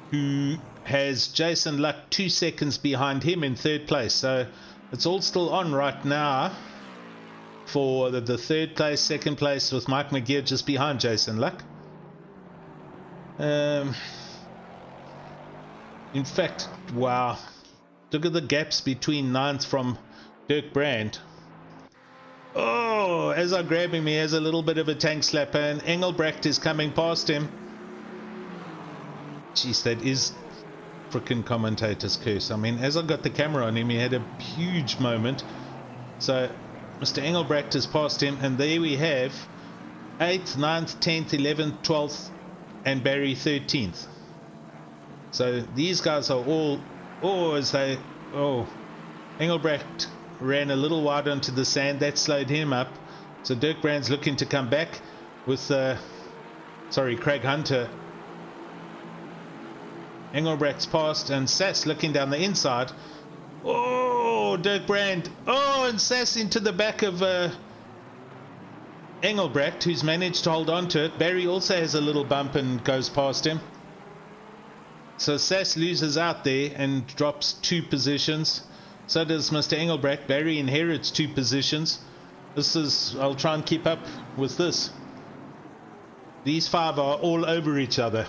who has Jason Luck 2 seconds behind him in 3rd place. So it's all still on right now for the 3rd place, 2nd place, with Mike McGeer just behind Jason Luck. In fact, wow. Look at the gaps between 9th from Dirk Brand. Oh, as I grab him, he has a little bit of a tank slapper, and Engelbrecht is coming past him. Jeez, that is frickin' commentator's curse. I mean, as I got the camera on him, he had a huge moment. So Mr. Engelbrecht has passed him, and there we have 8th, 9th, 10th, 11th, 12th, and Barry 13th. So these guys are all... Engelbrecht ran a little wide onto the sand. That slowed him up. So Dirk Brand's looking to come back with Craig Hunter. Engelbrecht's passed, and Sass looking down the inside. Oh, Dirk Brand. Oh, and Sass into the back of Engelbrecht, who's managed to hold on to it. Barry also has a little bump and goes past him. So Sass loses out there and drops 2 positions. So does Mr. Engelbrecht. Barry inherits 2 positions. I'll try and keep up with this. These 5 are all over each other.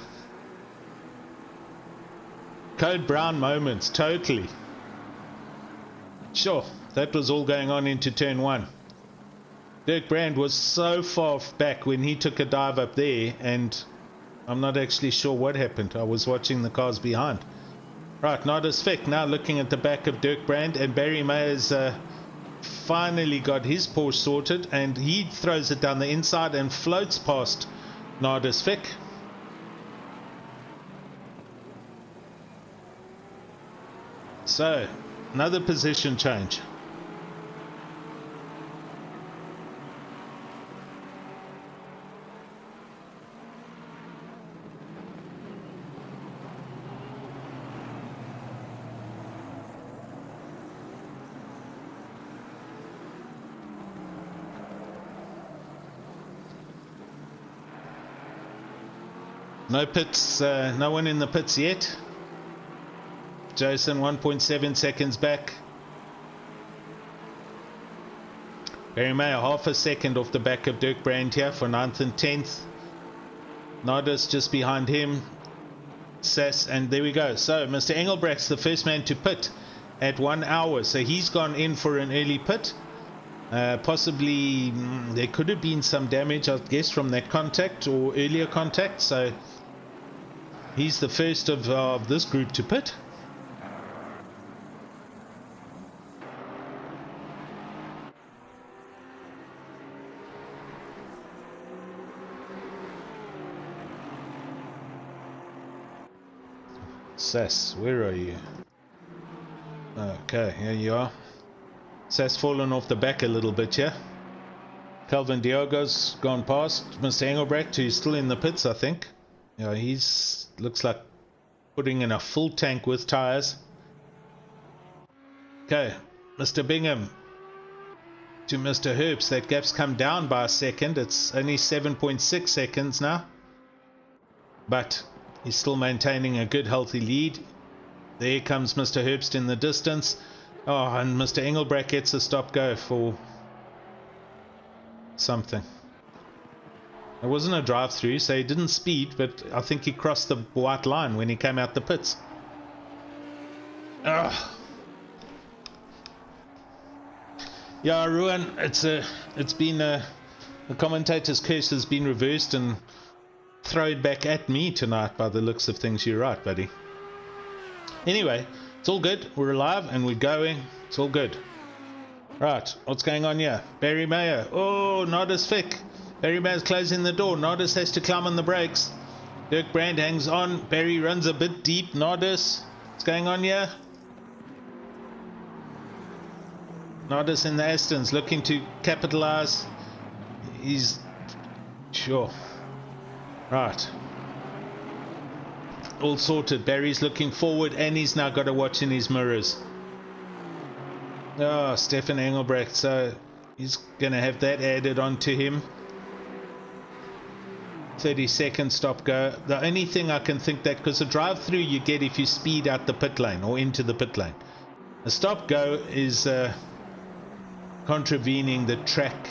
Code Brown moments, totally. Sure, that was all going on into turn 1. Dirk Brand was so far back when he took a dive up there, and I'm not actually sure what happened. I was watching the cars behind. Right, Nardus Fick now looking at the back of Dirk Brand, and Barry Mayer's finally got his Porsche sorted, and he throws it down the inside and floats past Nardus Fick. So, another position change. No pits, no one in the pits yet. Jason 1.7 seconds back. Barry Mayer half a second off the back of Dirk Brand here for 9th and 10th. Nardis just behind him. Sass, and there we go. So Mr. Engelbrecht's the first man to pit at 1 hour. So he's gone in for an early pit. Possibly there could have been some damage, I guess, from that contact or earlier contact. So he's the first of this group to pit. Sass, where are you? Okay, here you are. Sass fallen off the back a little bit here. Calvin Diogo's gone past Mr. Engelbrecht, who's still in the pits, I think. Yeah, he's looks like putting in a full tank with tires. Okay, Mr. Bingham to Mr. Herbst. That gap's come down by a second. It's only 7.6 seconds now. But he's still maintaining a good, healthy lead. There comes Mr. Herbst in the distance. Oh, and Mr. Engelbrecht gets a stop-go for something. It wasn't a drive-through, so he didn't speed, but I think he crossed the white line when he came out the pits. Ugh. Yeah, Ruan, it's been the commentator's curse has been reversed and thrown back at me tonight by the looks of things. You're right, buddy. Anyway, it's all good. We're alive and we're going. It's all good. Right, what's going on here? Barry Mayer. Oh, Nardis Fick. Barry Mayer's closing the door. Nardis has to climb on the brakes. Dirk Brand hangs on. Barry runs a bit deep. Nardis, what's going on here? Nardis in the Astons looking to capitalize. He's sure. Right. All sorted. Barry's looking forward and he's now got to watch in his mirrors. Oh, Stefan Engelbrecht. So he's going to have that added on to him. 30-second stop go. The only thing I can think that, because a drive through you get if you speed out the pit lane or into the pit lane. A stop go is contravening the track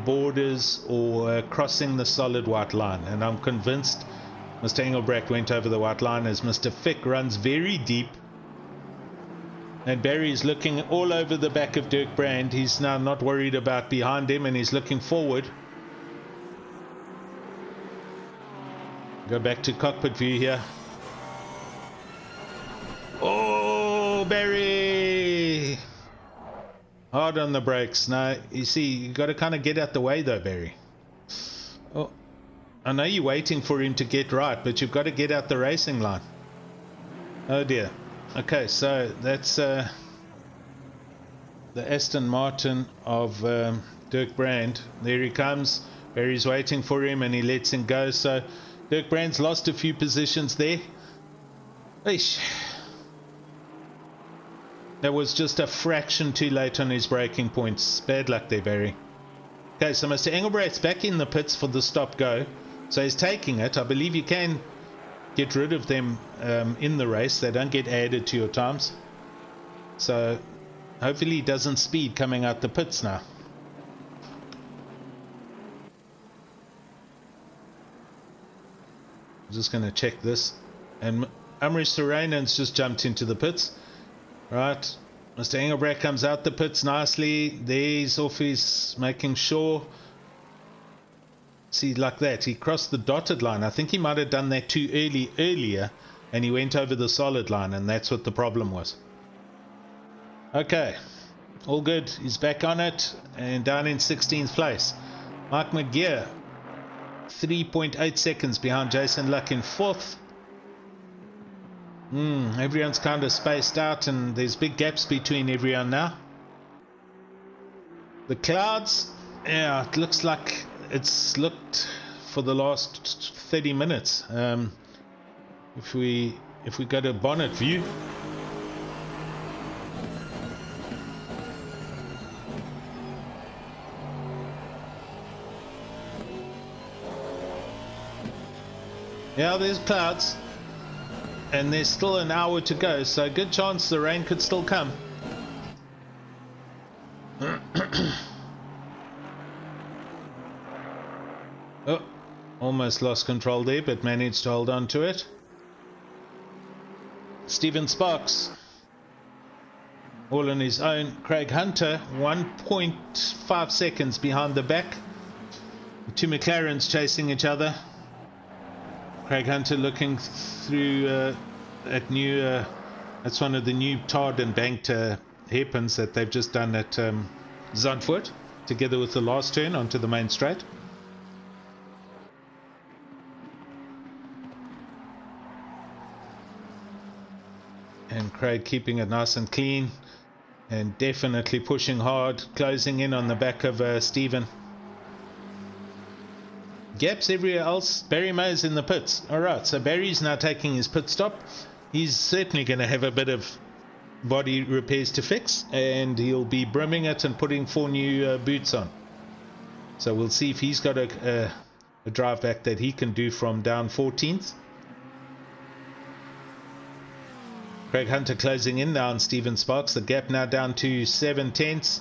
borders or crossing the solid white line, and I'm convinced Mr. Engelbrecht went over the white line as Mr. Fick runs very deep, and Barry is looking all over the back of Dirk Brand. He's now not worried about behind him and he's looking forward. Go back to cockpit view here. Oh, Barry! Hard on the brakes. Now, you see, you got to kind of get out the way though, Barry. Oh, I know you're waiting for him to get right, but you've got to get out the racing line. Oh dear. Okay, so that's the Aston Martin of Dirk Brand. There he comes. Barry's waiting for him and he lets him go. So Dirk Brand's lost a few positions there. Eesh. That was just a fraction too late on his braking points. Bad luck there, Barry. Okay, so Mr. Engelbrecht's back in the pits for the stop-go. So he's taking it. I believe you can get rid of them in the race. They don't get added to your times. So hopefully he doesn't speed coming out the pits now. I'm just going to check this. And Amri Serenan's just jumped into the pits. Right. Mr. Engelbrecht comes out the pits nicely. There he's off. He's making sure. See, like that. He crossed the dotted line. I think he might have done that too earlier. And he went over the solid line. And that's what the problem was. Okay. All good. He's back on it. And down in 16th place. Mike McGear. 3.8 seconds behind Jason Luck in 4th. Everyone's kind of spaced out and there's big gaps between everyone now. The clouds, yeah, it looks like it's looked for the last 30 minutes. If we go to bonnet view, Yeah, there's clouds. And there's still an hour to go, so good chance the rain could still come. Oh, almost lost control there, but managed to hold on to it. Stephen Sparks, all on his own. Craig Hunter, 1.5 seconds behind the back. The two McLarens chasing each other. Craig Hunter looking through at new, that's one of the new tarred and banked hairpins that they've just done at Zandvoort, together with the last turn onto the main straight. And Craig keeping it nice and clean and definitely pushing hard, closing in on the back of Stephen. Gaps everywhere else. Barry Mayer's in the pits. Alright, so Barry's now taking his pit stop. He's certainly going to have a bit of body repairs to fix, and he'll be brimming it and putting 4 new boots on. So we'll see if he's got a drive back that he can do from down 14th. Craig Hunter closing in now on Stephen Sparks. The gap now down to 7 tenths.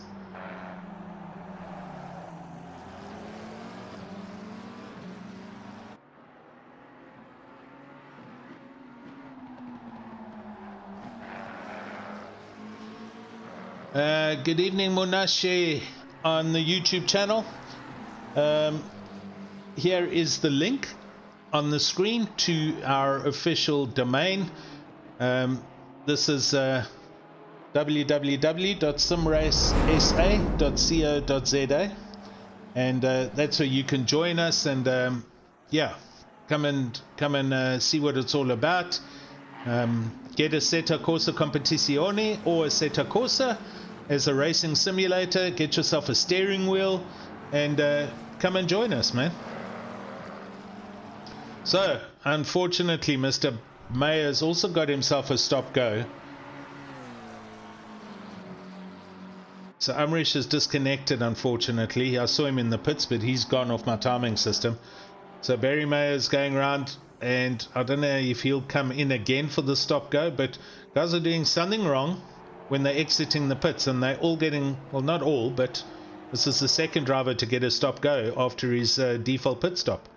Good evening, Monashe on the YouTube channel. Here is the link on the screen to our official domain. This is www.simracesa.co.za, and that's where you can join us and yeah, come and see what it's all about. Get a Setta Corsa Competizione or a Setta Corsa as a racing simulator. Get yourself a steering wheel and come and join us, man. So unfortunately Mr. Mayer's also got himself a stop go. So Amrish is disconnected, unfortunately. I saw him in the pits, but he's gone off my timing system. So Barry Mayer's going around, and I don't know if he'll come in again for the stop go, but guys are doing something wrong when they're exiting the pits, and they're all getting, well, not all, but this is the second driver to get a stop go after his default pit stop.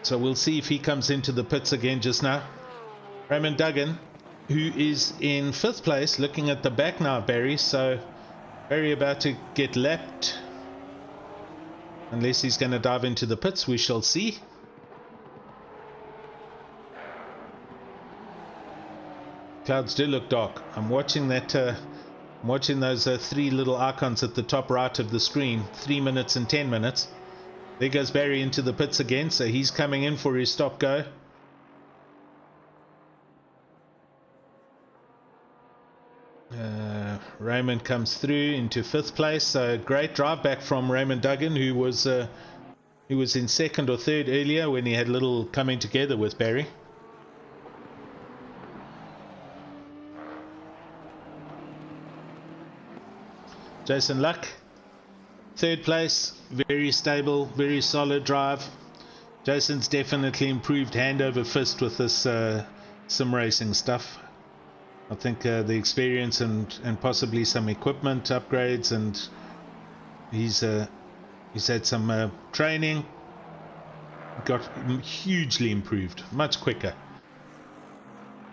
So we'll see if he comes into the pits again just now. Raymond Duggan, who is in 5th place, looking at the back now, Barry. So Barry about to get lapped. Unless he's going to dive into the pits, we shall see. Clouds do look dark. I'm watching that. I'm watching those 3 little icons at the top right of the screen. 3 minutes and 10 minutes. There goes Barry into the pits again, so he's coming in for his stop go. Raymond comes through into 5th place, so great drive back from Raymond Duggan, who was in 2nd or 3rd earlier when he had a little coming together with Barry. Jason Luck, 3rd place, very stable, very solid drive. Jason's definitely improved hand over fist with this sim racing stuff. I think the experience and possibly some equipment upgrades, and he's had some training, got hugely improved, much quicker.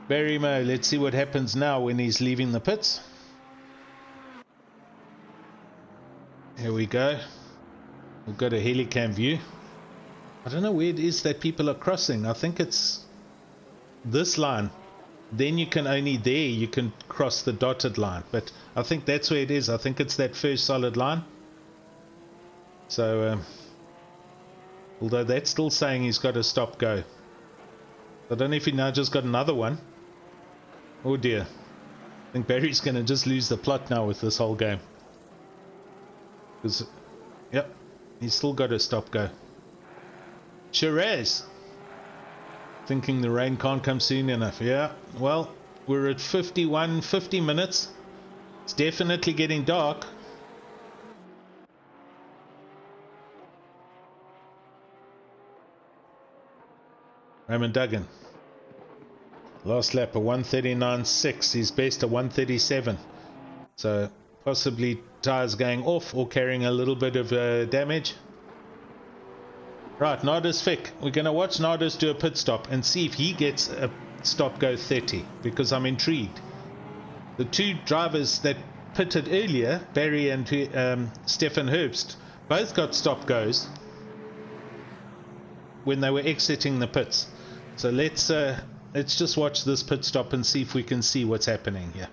Barry Moe, let's see what happens now when he's leaving the pits. Here we go. We've got a helicam view. I don't know where it is that people are crossing. I think it's this line. Then you can only there you can cross the dotted line, but I think that's where it is. I think it's that first solid line. So although that's still saying he's got a stop go, I don't know if he now just got another one. Oh dear, I think Barry's going to just lose the plot now with this whole game, because yep, he's still got a stop go. Shiraz thinking the rain can't come soon enough. Yeah, well, we're at 50 minutes. It's definitely getting dark. Raymond Duggan. Last lap a 139.6. His best a 137. So possibly tyres going off or carrying a little bit of damage. Right, Nardus Fick. We're going to watch Nardus do a pit stop and see if he gets a stop go 30, because I'm intrigued. The two drivers that pitted earlier, Barry and Stefan Herbst, both got stop goes when they were exiting the pits. So let's just watch this pit stop and see if we can see what's happening here.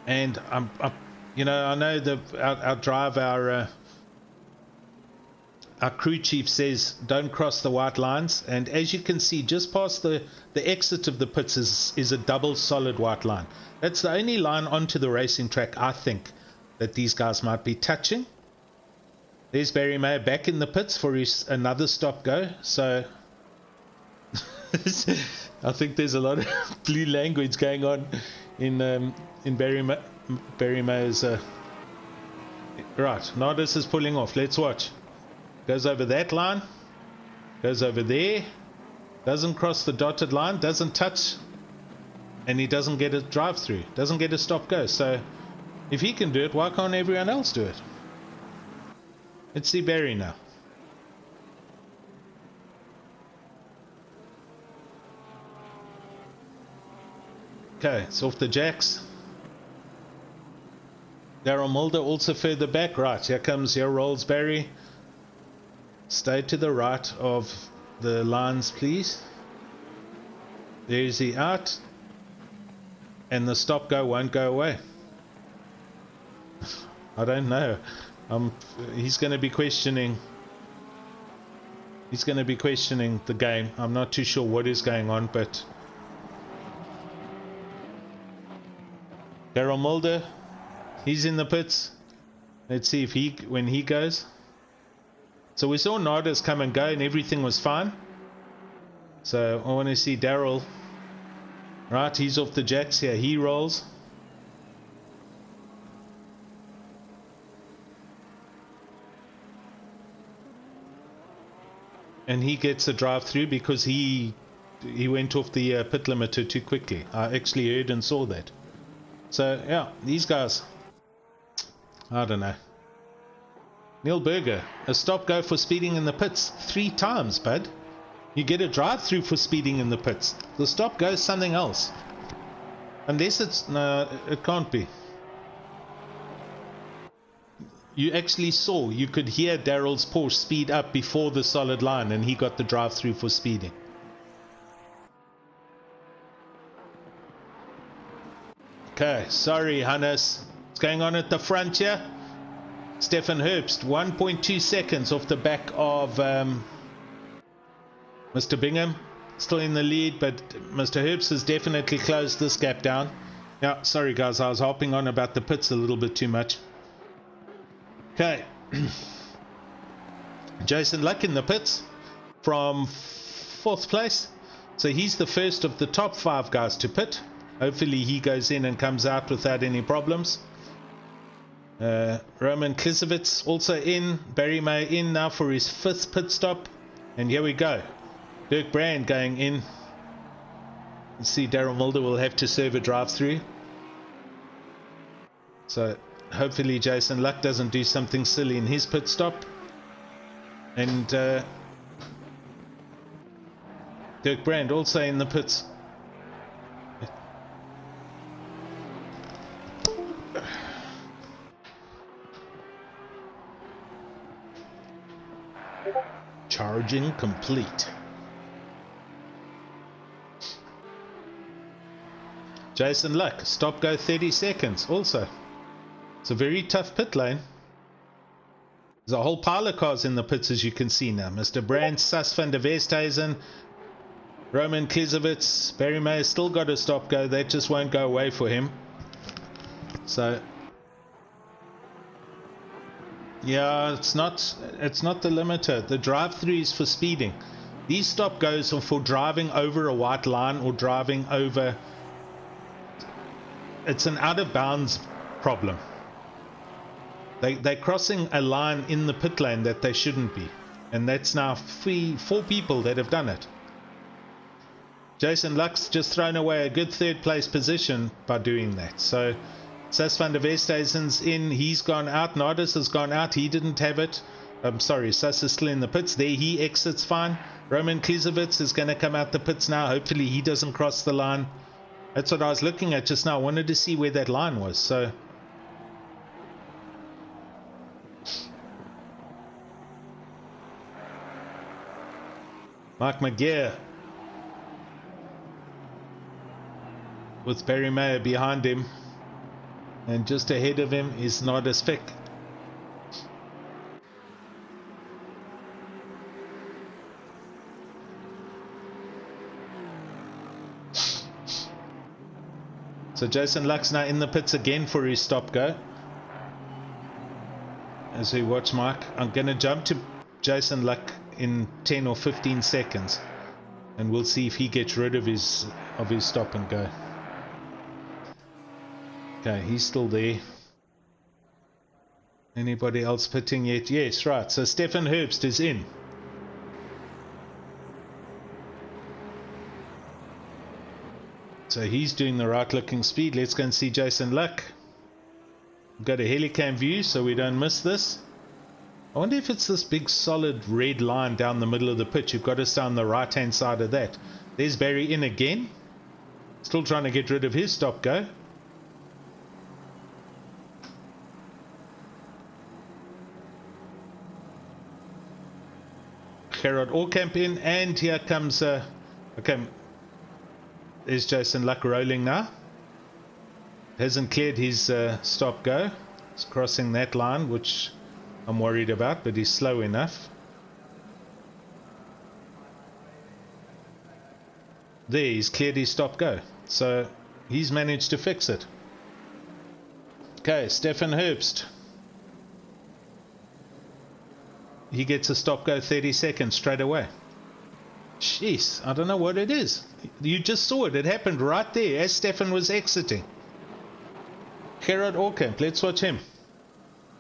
And I know our crew chief says don't cross the white lines, and as you can see, just past the exit of the pits is a double solid white line. That's the only line onto the racing track I think that these guys might be touching. There's Barry Mayer back in the pits for his another stop go. So I think there's a lot of blue language going on in Barry Mayer's. Right, Nardus is pulling off. Let's watch. Goes over that line, goes over there, doesn't cross the dotted line, doesn't touch, and he doesn't get a drive through, doesn't get a stop go. So if he can do it, why can't everyone else do it? Let's see Barry now. Okay, it's off the jacks. Daryl Mulder also further back. Right, here rolls Barry. Stay to the right of the lines, please. There's he out. And the stop go won't go away. I don't know. He's going to be questioning. He's going to be questioning the game. I'm not too sure what is going on, but Daryl Mulder, he's in the pits. Let's see if when he goes. So we saw Nardus come and go and everything was fine. So I want to see Daryl. Right, he's off the jacks here. He rolls. And he gets a drive through because he went off the pit limiter too quickly. I actually heard and saw that. So yeah, these guys, I don't know. Neil Berger, a stop go for speeding in the pits 3 times, bud. You get a drive through for speeding in the pits. The stop goes something else. Unless it's, no, it can't be. You actually saw, you could hear Daryl's Porsche speed up before the solid line, and he got the drive through for speeding. Okay, sorry Hannes. What's going on at the front here? Stefan Herbst, 1.2 seconds off the back of Mr. Bingham. Still in the lead, but Mr. Herbst has definitely closed this gap down. Yeah, sorry guys, I was harping on about the pits a little bit too much. Okay. Jason Luck in the pits from 4th place. So he's the first of the top 5 guys to pit. Hopefully he goes in and comes out without any problems. Roman Klisevitz also in. Barry May in now for his 5th pit stop. And here we go. Dirk Brand going in. Let's see, Daryl Mulder will have to serve a drive through. So hopefully Jason Luck doesn't do something silly in his pit stop. And Dirk Brand also in the pits. Charging complete. Jason Luck, stop go 30 seconds also. It's a very tough pit lane. There's a whole pile of cars in the pits as you can see now. Mr. Brand, Sas van der Westhuizen, Roman Klisevitz, Barry May still got a stop go. That just won't go away for him. So yeah, it's not the limiter. The drive-through is for speeding. These stop goes are for driving over a white line or driving over. It's an out of bounds problem. They're crossing a line in the pit lane that they shouldn't be. And that's now 4 people that have done it. Jason Luck's just thrown away a good 3rd place position by doing that. So Sas van der Westhuizen's in, he's gone out. Nardis has gone out, he didn't have it. I'm sorry, Sas is still in the pits. There he exits fine. Roman Klisevitz is going to come out the pits now. Hopefully he doesn't cross the line. That's what I was looking at just now. I wanted to see where that line was. So Mark McGear with Barry Mayer behind him, and just ahead of him is Nardis Fick. So Jason Luck's now in the pits again for his stop go. As we watch Mark, I'm going to jump to Jason Luck in 10 or 15 seconds, and we'll see if he gets rid of his stop and go. Okay, he's still there. Anybody else pitting yet? Yes, right. So Stefan Herbst is in. So he's doing the right looking speed. Let's go and see Jason Luck. We've got a helicam view so we don't miss this. I wonder if it's this big solid red line down the middle of the pitch. You've got us down the right hand side of that. There's Barry in again. Still trying to get rid of his stop go. Gerard Orkamp in, and here comes okay, there's Jason Luck rolling now. Hasn't cleared his stop go. He's crossing that line, which I'm worried about, but he's slow enough. There, he's cleared his stop go, so he's managed to fix it. Okay, Stefan Herbst. He gets a stop go 30 seconds straight away. Jeez, I don't know what it is. You just saw it. It happened right there as Stefan was exiting. Gerard Orkamp, let's watch him.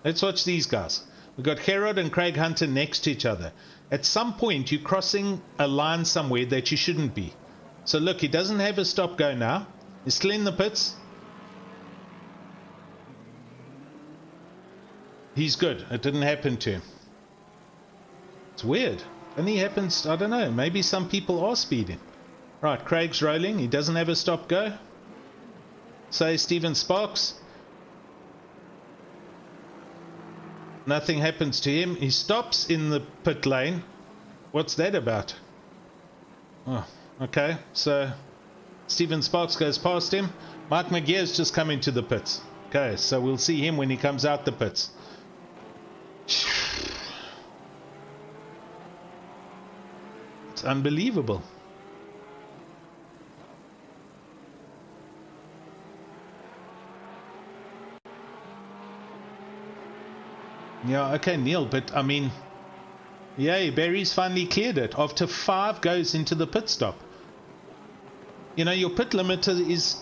Let's watch these guys. We've got Gerard and Craig Hunter next to each other. At some point, you're crossing a line somewhere that you shouldn't be. So look, he doesn't have a stop go now. He's still in the pits. He's good. It didn't happen to him. It's weird. Only happens, I don't know, maybe some people are speeding. Right, Craig's rolling. He doesn't have a stop go. Say Stephen Sparks. Nothing happens to him. He stops in the pit lane. What's that about? Oh, okay. So Stephen Sparks goes past him. Mark McGear's just come into the pits. Okay, so we'll see him when he comes out the pits. It's unbelievable. Yeah, okay, Neil, but I mean, yay, Barry's finally cleared it after 5 goes into the pit stop. You know, your pit limiter is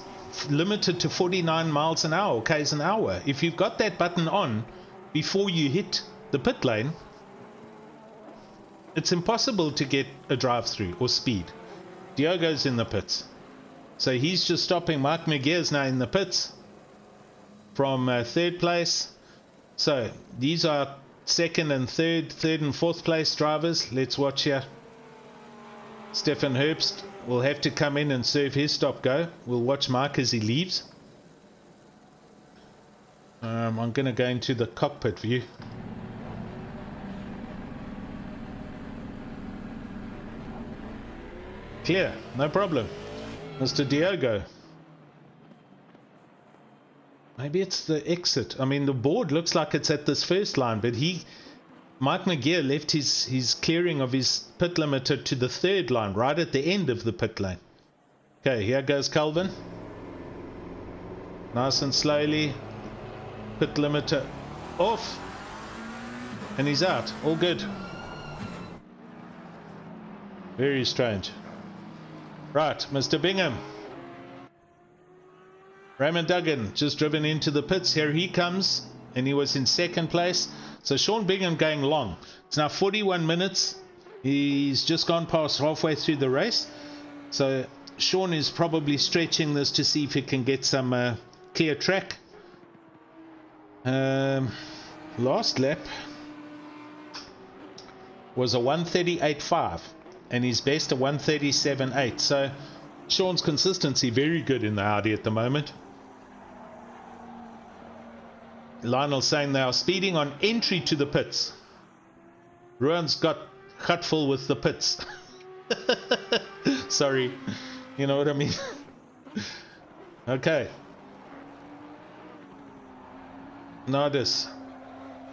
limited to 49 miles an hour, k's an hour. If you've got that button on before you hit the pit lane, it's impossible to get a drive-through or speed. Diogo's in the pits. So he's just stopping. Mark McGear's now in the pits from 3rd place. So these are 2nd and 3rd and 4th place drivers. Let's watch here. Stefan Herbst will have to come in and serve his stop go. We'll watch Mark as he leaves. I'm going to go into the cockpit view. Clear, no problem. Mr. Diogo. Maybe it's the exit. I mean, the board looks like it's at this first line, but Mike McGear left his clearing of his pit limiter to the 3rd line, right at the end of the pit lane. Okay, here goes Calvin. Nice and slowly. Pit limiter off. And he's out. All good. Very strange. Right, Mr. Bingham. Raymond Duggan just driven into the pits. Here he comes. and he was in second place. So Sean Bingham going long. It's now 41 minutes. He's just gone past halfway through the race. So Sean is probably stretching this to see if he can get some clear track. Last lap was a 138.5 and his best a 137.8. So Sean's consistency very good in the Audi at the moment. Lionel saying they are speeding on entry to the pits. Ruan's got hutful with the pits. Sorry, you know what I mean. Okay, Nardis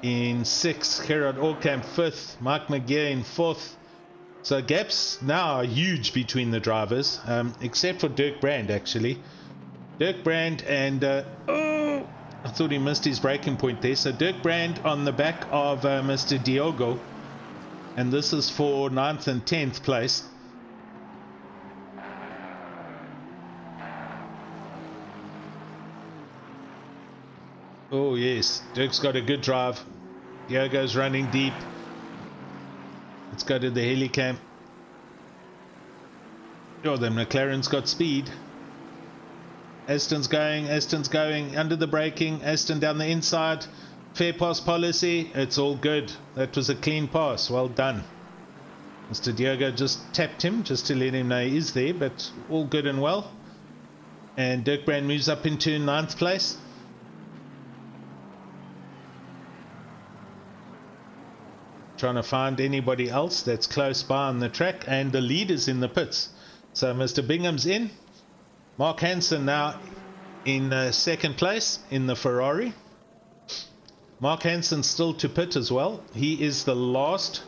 in 6th, Gerard Orkamp 5th, Mike McGeer in 4th. So gaps now are huge between the drivers, except for Dirk Brand actually. Dirk Brand and oh, I thought he missed his braking point there. So Dirk Brand on the back of Mr. Diogo, and this is for 9th and 10th place. Oh yes, Dirk's got a good drive. Diogo's running deep. Let's go to the helicam. Oh, the McLaren's got speed. Aston's going under the braking. Aston down the inside. Fair pass policy. It's all good. That was a clean pass. Well done. Mr. Diogo just tapped him just to let him know he is there, but all good and well. And Dirk Brand moves up into 9th place. Trying to find anybody else that's close by on the track, and the lead is in the pits. So Mr. Bingham's in. Mark Hansen now in 2nd place in the Ferrari. Mark Hansen still to pit as well. He is the last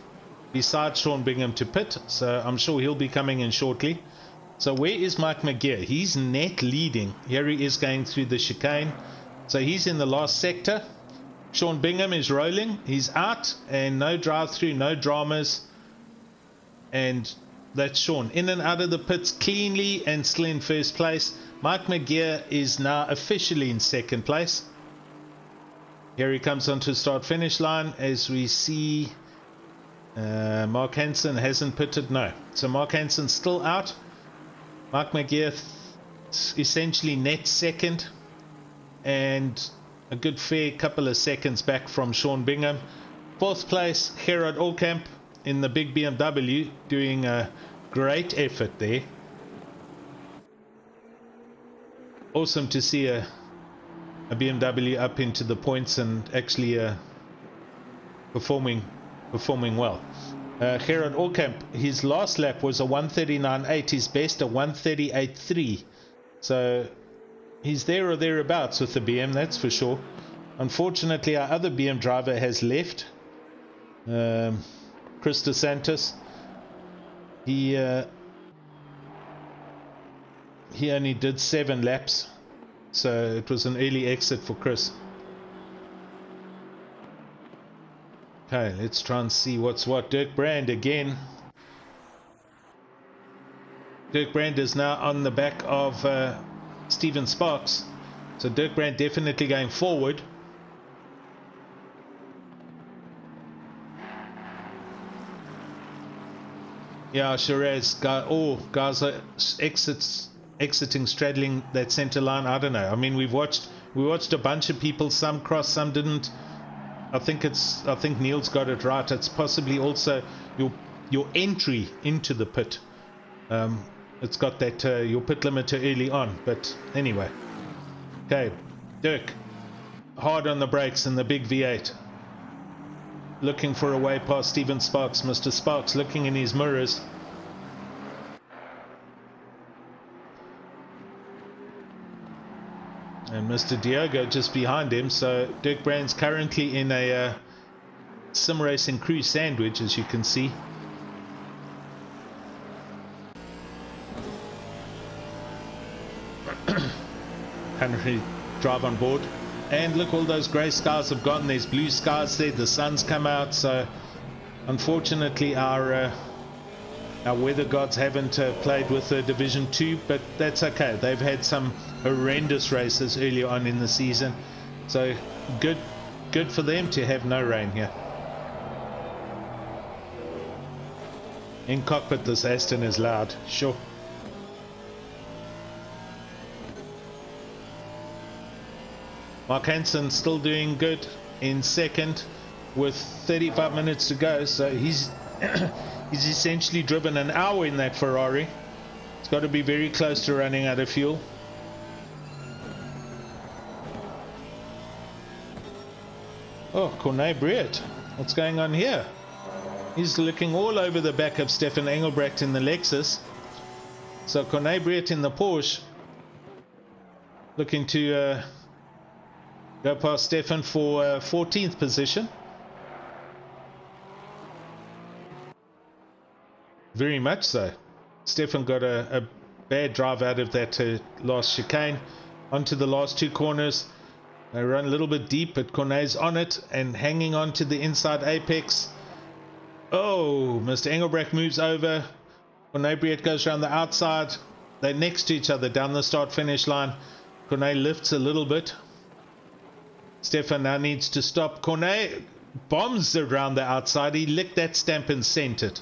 besides Sean Bingham to pit, so I'm sure he'll be coming in shortly. So where is Mike McGeer? He's net leading. Here he is going through the chicane. So he's in the last sector. Sean Bingham is rolling. He's out, and no drive through, no dramas. And that's Sean in and out of the pits cleanly and still in 1st place. Mike McGeer is now officially in 2nd place. Here he comes onto start finish line as we see Mark Hansen hasn't pitted. No, so Mark Hansen's still out. Mike McGeer essentially net 2nd, and a good fair couple of seconds back from Sean Bingham. 4th place, Gerard Orkamp in the big BMW, doing a great effort there. Awesome to see a BMW up into the points and actually performing well. Gerard Orkamp, his last lap was a 139.8, his best a 138.3. So he's there or thereabouts with the BM, that's for sure. Unfortunately, our other BM driver has left. Chris DeSantis. He only did 7 laps, so it was an early exit for Chris. Okay, let's try and see what's what. Dirk Brand again. Dirk Brand is now on the back of Steven Sparks. So Dirk Brand definitely going forward. Yeah, Shiraz, guys are exiting, straddling that center line. I don't know. I mean, we watched a bunch of people. Some crossed, some didn't. I think Neil's got it right. It's possibly also your entry into the pit. It's got that your pit limiter early on. But anyway, okay, Dirk, hard on the brakes in the big V8. Looking for a way past Steven Sparks. Mr. Sparks looking in his mirrors. And Mr. Diogo just behind him. So Dirk Brand's currently in a sim racing crew sandwich, as you can see. Henry drive on board. And look, all those grey skies have gone. There's blue skies there. The sun's come out. So unfortunately our weather gods haven't played with Division 2, but that's okay. They've had some horrendous races earlier on in the season. So good good for them to have no rain here. In cockpit, this Aston is loud, sure. Mark Hansen still doing good in second with 35 minutes to go, so he's he's essentially driven an hour in that Ferrari. It's got to be very close to running out of fuel. Oh, Corné Briet, what's going on here? He's looking all over the back of Stefan Engelbrecht in the Lexus. So Corné Briet in the Porsche, looking to go past Stefan for 14th position. Very much so. Stefan got a bad drive out of that last chicane. Onto the last two corners. They run a little bit deep, but Corné's on it and hanging on to the inside apex. Oh, Mr. Engelbrecht moves over. Corné Briet goes around the outside. They're next to each other down the start-finish line. Corné lifts a little bit. Stefan now needs to stop. Corné bombs around the outside. He licked that stamp and sent it.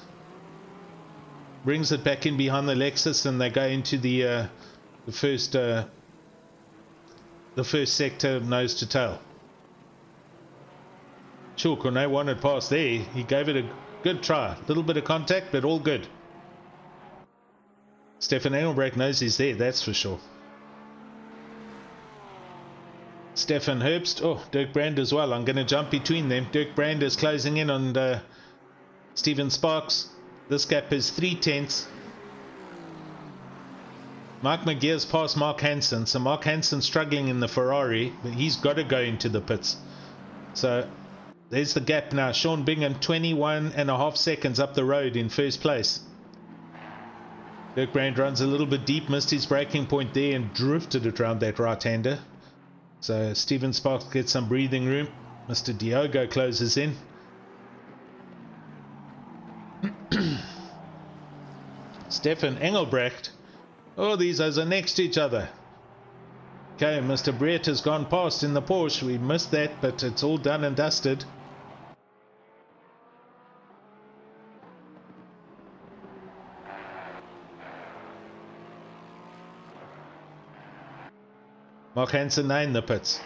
Brings it back in behind the Lexus, and they go into the first sector, nose to tail. Sure, Corné wanted past there. He gave it a good try. A little bit of contact, but all good. Stefan Engelbrecht knows he's there, that's for sure. Stefan Herbst, oh, Dirk Brand as well. I'm going to jump between them. Dirk Brand is closing in on Steven Sparks. This gap is 3/10. Mark McGear's past Mark Hansen, so Mark Hansen struggling in the Ferrari, but he's got to go into the pits. So there's the gap now. Sean Bingham 21.5 seconds up the road in first place. Dirk Brand runs a little bit deep, missed his braking point there and drifted it around that right-hander. So Steven Sparks gets some breathing room. Mr. Diogo closes in. Stefan Engelbrecht. Oh, these guys are next to each other. Okay, Mr. Briet has gone past in the Porsche. We missed that, but it's all done and dusted. Mark Hansen now in the pits.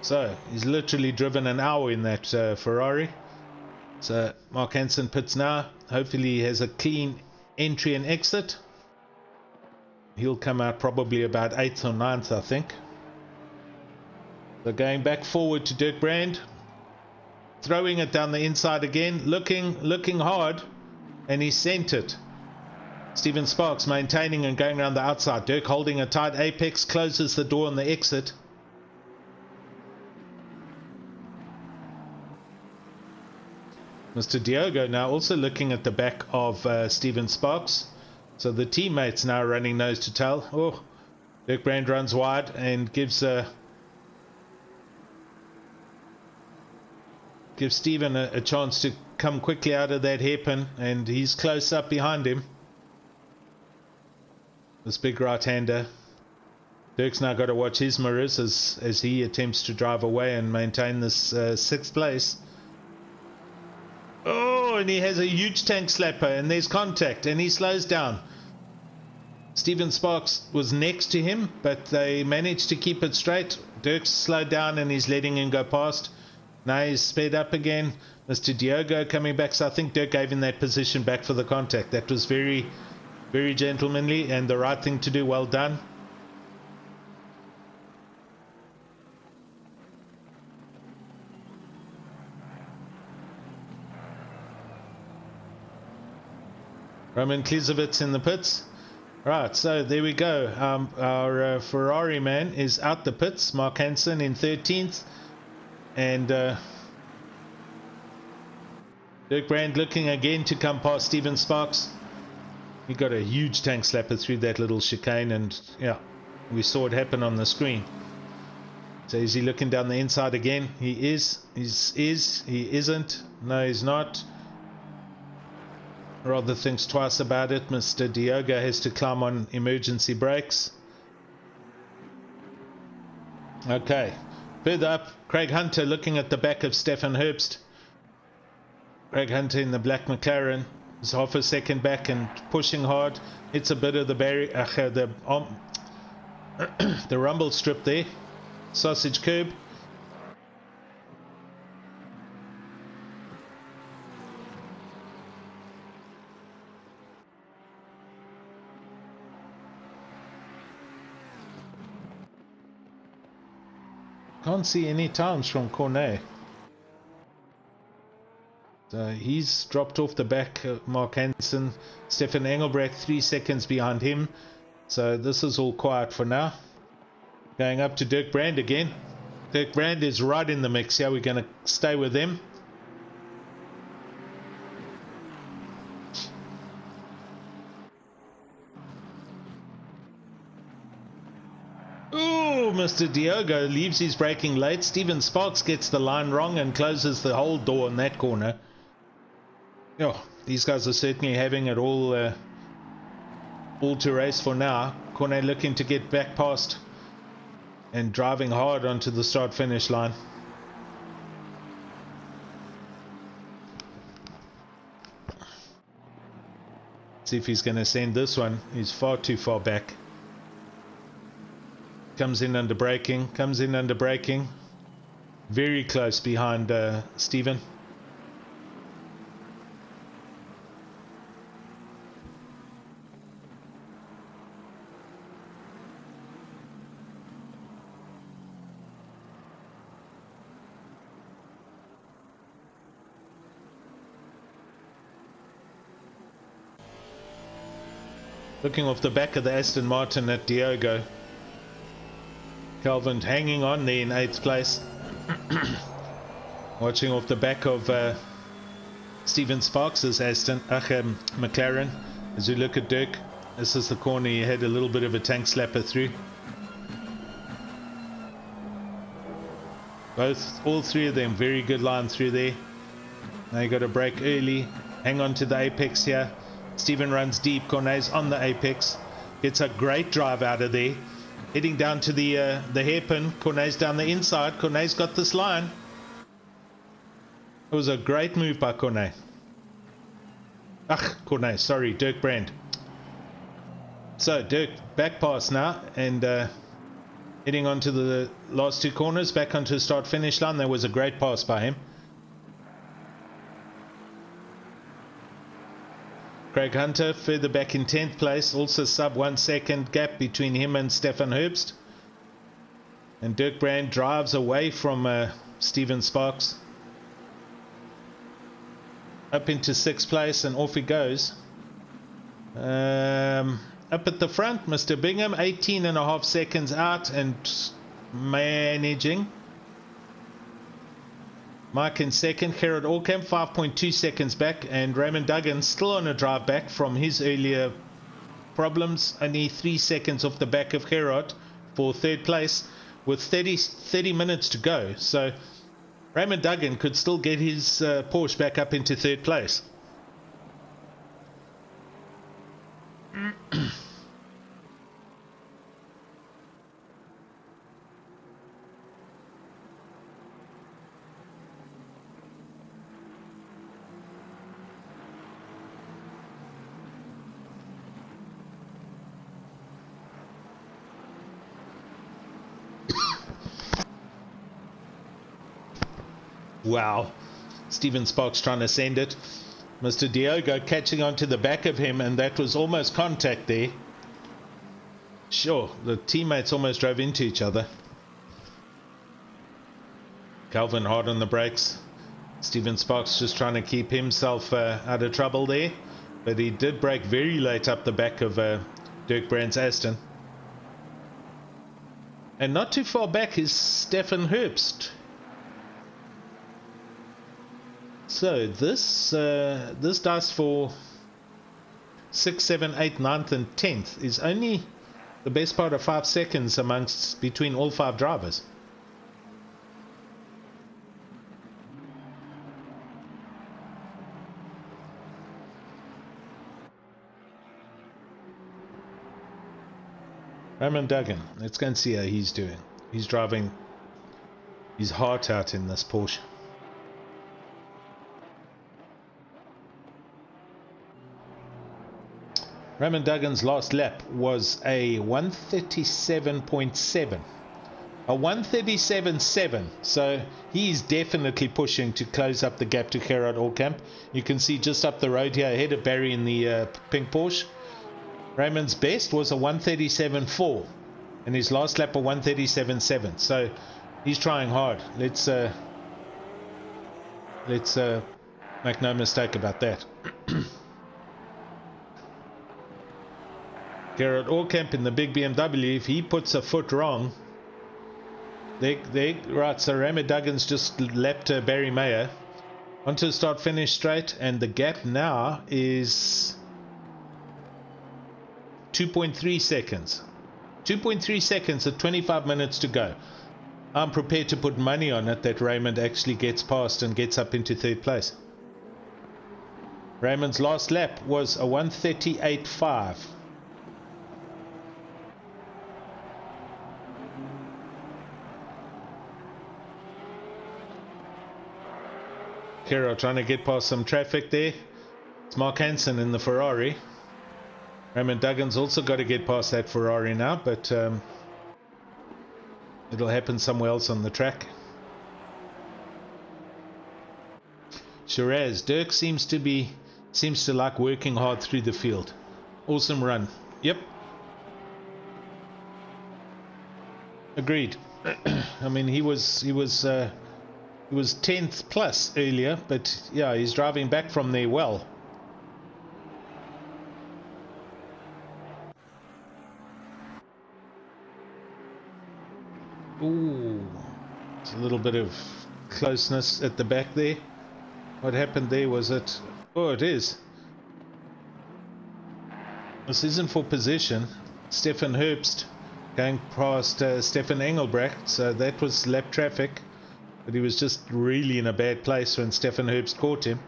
So, he's literally driven an hour in that Ferrari. So, Mark Hansen pits now. Hopefully he has a clean entry and exit. He'll come out probably about 8th or 9th, I think. So going back forward to Dirk Brand. Throwing it down the inside again. Looking hard. And he sent it. Steven Sparks maintaining and going around the outside. Dirk holding a tight apex. Closes the door on the exit. Mr. Diogo now also looking at the back of Steven Sparks. So the teammates now running nose to tail. Oh, Dirk Brand runs wide and gives Steven a chance to come quickly out of that hairpin, and he's close up behind him. This big right-hander. Dirk's now got to watch his mirrors as he attempts to drive away and maintain this 6th place. Oh, and he has a huge tank slapper, and there's contact, and he slows down. Steven Sparks was next to him, but they managed to keep it straight. Dirk's slowed down, and he's letting him go past. Now he's sped up again. Mr. Diogo coming back, so I think Dirk gave him that position back for the contact. That was very, very gentlemanly, and the right thing to do. Well done. Roman Klizovitz in the pits. Right, so there we go. Our Ferrari man is out the pits. Mark Hansen in 13th. And Dirk Brand looking again to come past Steven Sparks. He got a huge tank slapper through that little chicane, and yeah, we saw it happen on the screen. So is he looking down the inside again? He is. He isn't. No, he's not. Rather thinks twice about it. Mr. Diogo has to climb on emergency brakes. Okay, Further up, Craig Hunter looking at the back of Stefan Herbst. Craig Hunter in the black McLaren is half a second back and pushing hard. It's a bit of the the rumble strip there. Sausage curb. Can't see any times from Cornet. So he's dropped off the back. Mark Hansen, Stefan Engelbrecht 3 seconds behind him. So this is all quiet for now. Going up to Dirk Brand again. Dirk Brand is right in the mix here. We're going to stay with them. Ooh, Mr. Diogo leaves his braking late. Steven Sparks gets the line wrong and closes the whole door in that corner. Oh, these guys are certainly having it all to race for now. Cornet looking to get back past and driving hard onto the start-finish line. See if he's going to send this one. He's far too far back. Comes in under braking. Very close behind Steven. Looking off the back of the Aston Martin at Diogo. Calvin hanging on there in 8th place. Watching off the back of Steven Sparks' McLaren. As we look at Dirk, this is the corner he had a little bit of a tank slapper through. All three of them, very good line through there. Now you got to brake early, hang on to the apex here. Steven runs deep. Cornet's on the apex, gets a great drive out of there, heading down to the hairpin. Cornet's down the inside. Cornet's got this line. It was a great move by Cornet. Cornet, sorry, Dirk Brand. So Dirk back pass now and heading on to the last two corners, back onto the start finish line. That was a great pass by him. Craig Hunter further back in 10th place, also sub 1 second gap between him and Stefan Herbst. And Dirk Brand drives away from Steven Sparks. Up into 6th place and off he goes. Up at the front, Mr. Bingham, 18.5 seconds out and managing. Mike in second, Gerard Orkamp 5.2 seconds back, and Raymond Duggan still on a drive back from his earlier problems, only 3 seconds off the back of Gerard for 3rd place with 30 minutes to go. So Raymond Duggan could still get his Porsche back up into 3rd place. Wow, Steven Sparks trying to send it. Mr. Diogo catching onto the back of him, and that was almost contact there. Sure, the teammates almost drove into each other. Calvin hard on the brakes. Steven Sparks just trying to keep himself out of trouble there, but he did brake very late up the back of Dirk Brand's Aston. And not too far back is Stefan Herbst. So this dice for 6th, 7th, 8th, 9th and 10th is only the best part of 5 seconds between all 5 drivers. Raymond Duggan, let's go and see how he's doing. He's driving his heart out in this Porsche. Raymond Duggan's last lap was a 137.7. A 137.7. So he's definitely pushing to close up the gap to Gerard Orkamp. You can see just up the road here ahead of Barry in the pink Porsche. Raymond's best was a 137.4. And his last lap a 137.7. So he's trying hard. Let's make no mistake about that. Gerard Orkamp in the big BMW, if he puts a foot wrong, right, so Raymond Duggan's just lapped Barry Mayer onto the start finish straight, and the gap now is 2.3 seconds. 2.3 seconds at 25 minutes to go. I'm prepared to put money on it that Raymond actually gets past and gets up into third place. Raymond's last lap was a 138.5. Kero trying to get past some traffic there. It's Mark Hansen in the Ferrari. Raymond Duggan's also got to get past that Ferrari now, but it'll happen somewhere else on the track. Shiraz, Dirk seems to like working hard through the field. Awesome run. Yep. Agreed. I mean, he was 10th plus earlier, but yeah, he's driving back from there well. Ooh, it's a little bit of closeness at the back there. What happened there was it? Oh, it is. This isn't for position. Stefan Herbst going past Stefan Engelbrecht, so that was lap traffic. But he was just really in a bad place when Stefan Herbst caught him.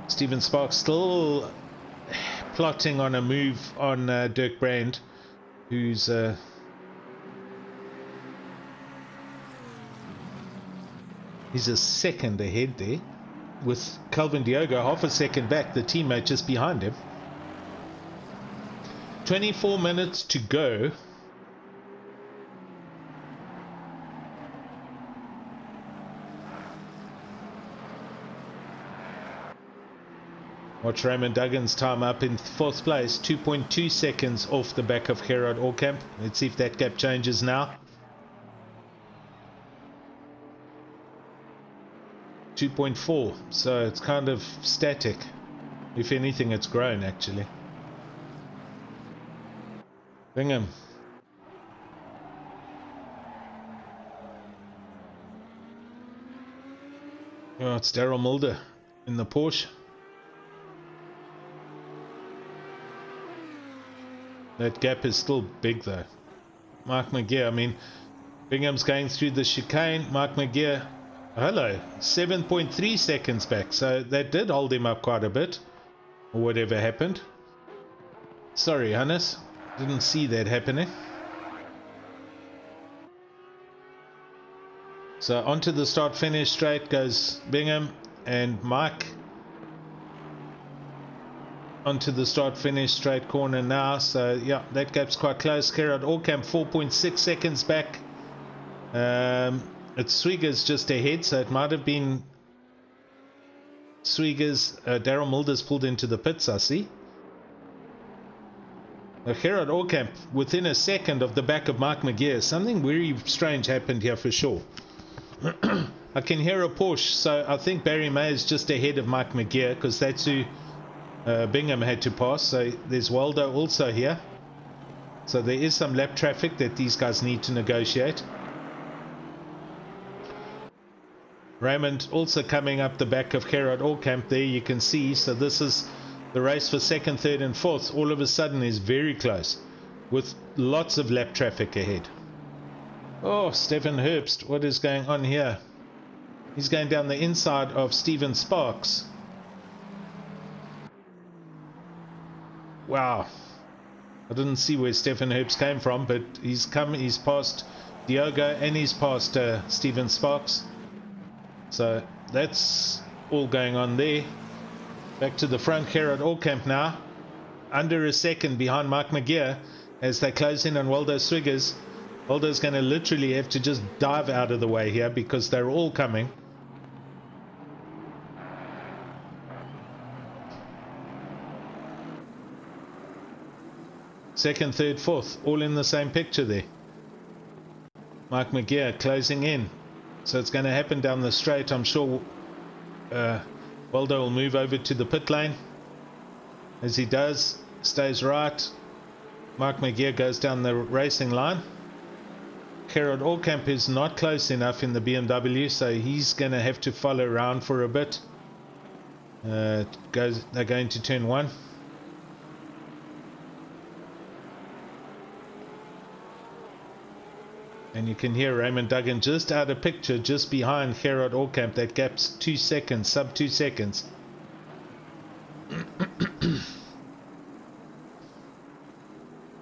Steven Sparks still plotting on a move on Dirk Brand, who's he's a second ahead there, with Calvin Diogo half a second back, the teammate just behind him. 24 minutes to go. Watch Raymond Duggan's time up in 4th place, 2.2 seconds off the back of Gerard Orkamp. Let's see if that gap changes now. 2.4, so it's kind of static. If anything, it's grown actually. Bingham. Oh, it's Daryl Mulder in the Porsche. That gap is still big though. Mark McGear, I mean, Bingham's going through the chicane. Mark McGear, hello, 7.3 seconds back. So that did hold him up quite a bit. Or whatever happened. Sorry, Hannes. Didn't see that happening. So onto the start finish straight goes Bingham and Mike. Onto the start finish straight corner now. So yeah, that gap's quite close. Gerard Orkamp 4.6 seconds back. It's Swigger's just ahead, so it might have been Swigger's. Daryl Mulder's pulled into the pits, I see. Gerard Orkamp within a second of the back of Mark McGear. Something very strange happened here for sure. I can hear a Porsche, so I think Barry May is just ahead of Mike McGear, because that's who Bingham had to pass. So there's Waldo also here. So there is some lap traffic that these guys need to negotiate. Raymond also coming up the back of Gerard Orkamp there, you can see. So this is the race for 2nd, 3rd and 4th. All of a sudden is very close with lots of lap traffic ahead. Oh, Stefan Herbst, what is going on here? He's going down the inside of Steven Sparks. Wow. I didn't see where Stefan Herbst came from, but he's past Diogo and he's past Steven Sparks. So that's all going on there. Back to the front, Gerard Orkamp now. Under a second behind Mark McGeer as they close in on Waldo Swiggers. Waldo's going to literally have to just dive out of the way here because they're all coming. Second, third, fourth, all in the same picture there. Mark McGeer closing in. So it's going to happen down the straight. I'm sure Waldo will move over to the pit lane. As he does, stays right. Mark McGeer goes down the racing line. Gerard Orkamp is not close enough in the BMW, so he's going to have to follow around for a bit. They're going to turn one. And you can hear Raymond Duggan just out of picture, just behind Gerard Orkamp. That gap's 2 seconds, sub 2 seconds.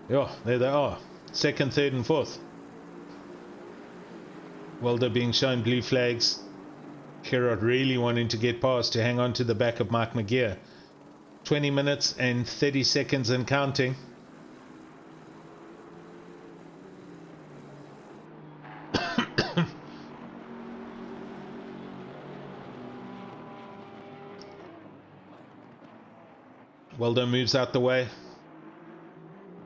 Yeah, there they are. Second, third and fourth. Waldo being shown blue flags. Gerard really wanting to get past to hang on to the back of Mark McGeer. 20 minutes and 30 seconds and counting. Waldo moves out the way.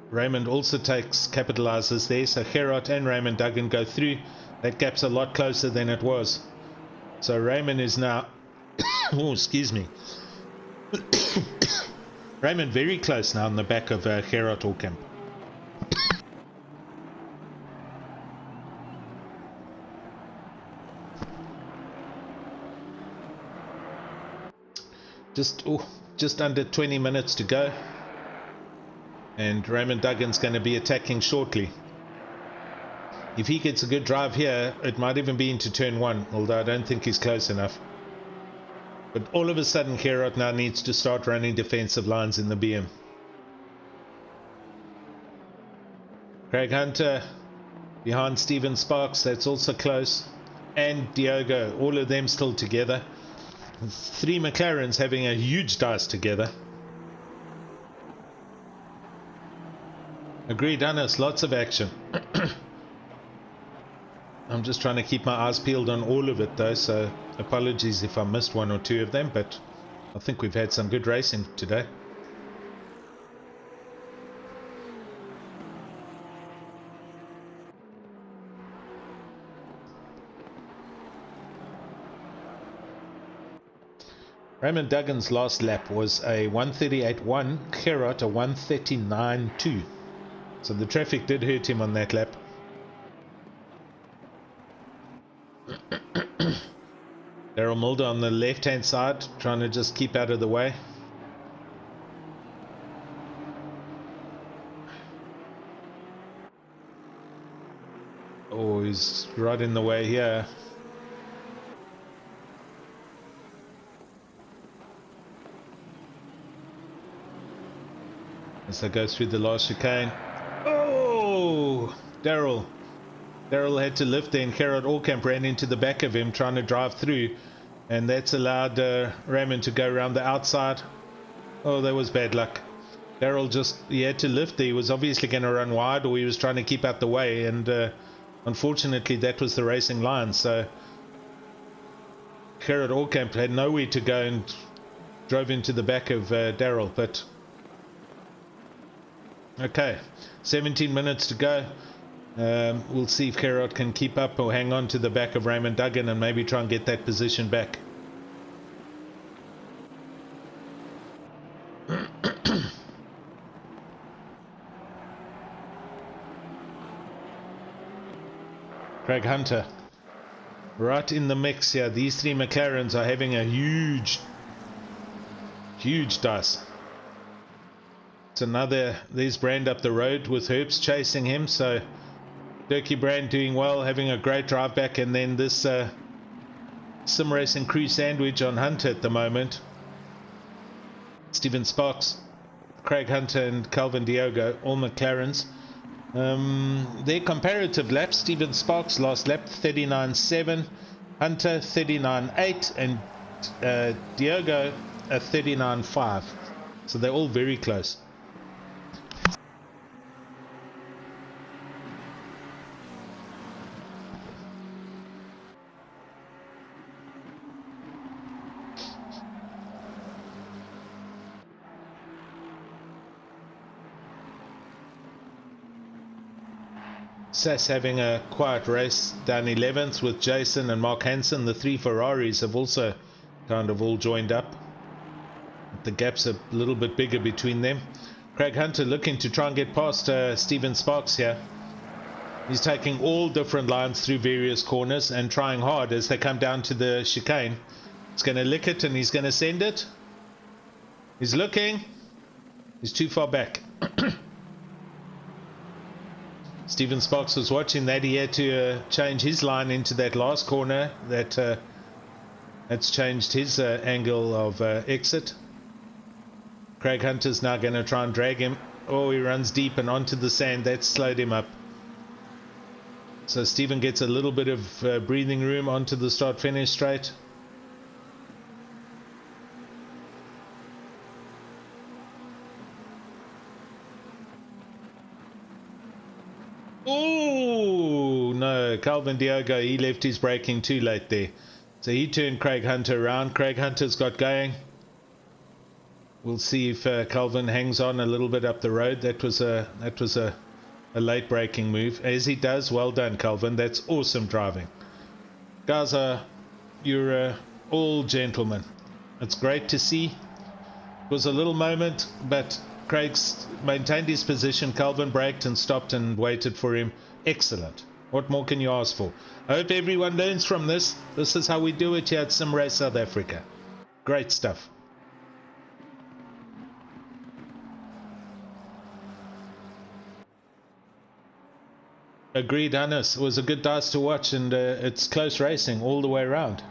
Raymond also capitalizes there, so Gerard and Raymond Duggan go through. That gap's a lot closer than it was. So Raymond is now oh, excuse me. Raymond very close now on the back of Gerard Orkamp. Just under 20 minutes to go, and Raymond Duggan's going to be attacking shortly. If he gets a good drive here, it might even be into turn one, although I don't think he's close enough. But all of a sudden Gerard now needs to start running defensive lines in the BM. Craig Hunter behind Steven Sparks, that's also close, and Diogo, all of them still together. 3 McLarens having a huge dice together. Agreed, Hannes, lots of action. I'm just trying to keep my eyes peeled on all of it though, so apologies if I missed one or two of them, but I think we've had some good racing today. Raymond Duggan's last lap was a 138.1, Gerard a 139.2. So the traffic did hurt him on that lap. Daryl Mulder on the left hand side, trying to just keep out of the way. Oh, he's right in the way here. As they go through the last chicane. Oh! Daryl had to lift there, and Gerard Orkamp ran into the back of him trying to drive through, and that's allowed Raymond to go around the outside. Oh, that was bad luck. Daryl he had to lift there. He was obviously going to run wide, or he was trying to keep out the way, and unfortunately that was the racing line. So Gerard Orkamp had nowhere to go and drove into the back of Daryl, but okay, 17 minutes to go. We'll see if Gerard can keep up or hang on to the back of Raymond Duggan and maybe try and get that position back. Craig Hunter right in the mix here. These 3 McLarens are having a huge dice. There's Brand up the road with Herbst chasing him, so Dirkie Brand doing well, having a great drive back, and then this sim racing crew sandwich on Hunter at the moment. Steven Sparks Craig Hunter and Calvin Diogo, all McLarens. Their comparative laps, Stephen Sparks last lap 39.7, Hunter 39.8, and Diogo a 39.5. So they're all very close. Sass having a quiet race down 11th with Jason and Mark Hansen. The three Ferraris have also kind of all joined up. The gap's a little bit bigger between them. Craig Hunter looking to try and get past Stephen Sparks here. He's taking all different lines through various corners and trying hard as they come down to the chicane. He's going to lick it and he's going to send it. He's looking. He's too far back. Stephen Sparks was watching that. He had to change his line into that last corner. That's changed his angle of exit. Craig Hunter's now going to try and drag him. Oh, he runs deep and onto the sand. That slowed him up. So Stephen gets a little bit of breathing room onto the start-finish straight. Oh no, Calvin Diogo, he left his braking too late there. So he turned Craig Hunter around. Craig Hunter's got going. We'll see if Calvin hangs on a little bit up the road. That was a late braking move. As he does, well done, Calvin. That's awesome driving. Guys, you're all gentlemen. It's great to see. It was a little moment, but Craig's maintained his position. Calvin braked and stopped and waited for him. Excellent. What more can you ask for? I hope everyone learns from this. This is how we do it here at Sim Race South Africa. Great stuff. Agreed, Hannes. It was a good dice to watch, and it's close racing all the way around.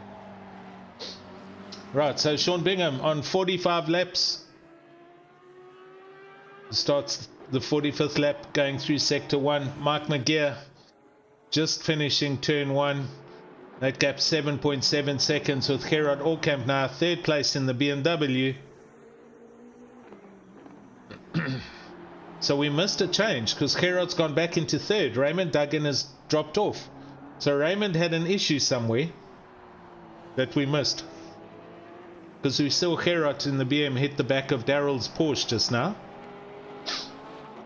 Right, so Sean Bingham on 45 laps. Starts the 45th lap going through sector 1. Mike McGear just finishing turn 1. That gap 7.7 seconds with Gerard Orkamp now third place in the BMW. So we missed a change because Gerard's gone back into third. Raymond Duggan has dropped off. So Raymond had an issue somewhere that we missed. Because we saw Gerard in the BM hit the back of Darrell's Porsche just now.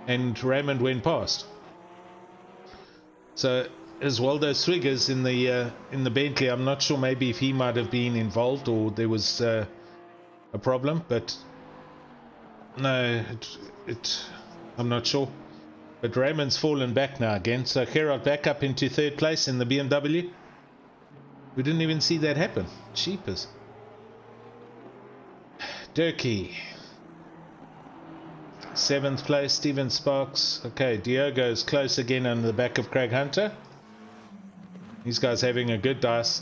And Raymond went past. So Oswaldo Swiggers in the Bentley, I'm not sure, maybe if he might have been involved or there was a problem, but no, I'm not sure. But Raymond's fallen back now again, so Gerard back up into third place in the BMW. We didn't even see that happen. Cheapers. Durkee. 7th place, Stephen Sparks. Okay, Diogo's close again on the back of Craig Hunter. These guys having a good dice.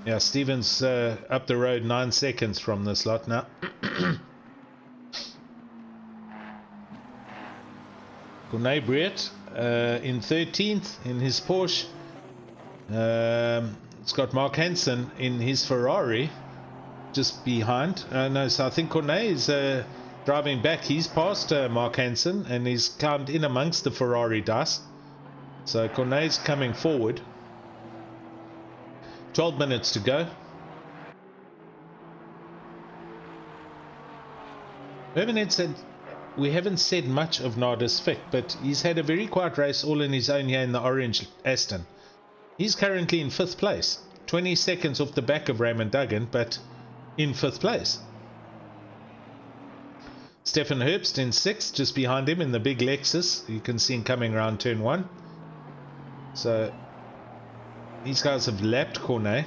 Yeah, Stevens up the road 9 seconds from this lot now. Corné Briet in 13th in his Porsche. It's got Mark Hansen in his Ferrari just behind. No, so I think Corné is driving back. He's passed Mark Hansen and he's climbed in amongst the Ferrari dust. So Corné's coming forward. 12 minutes to go. We haven't said much of Nardis Fick, but he's had a very quiet race all in his own here in the orange Aston. He's currently in 5th place, 20 seconds off the back of Raymond Duggan, but in 5th place. Stefan Herbst in 6th, just behind him in the big Lexus. You can see him coming around turn 1. So these guys have lapped Corné.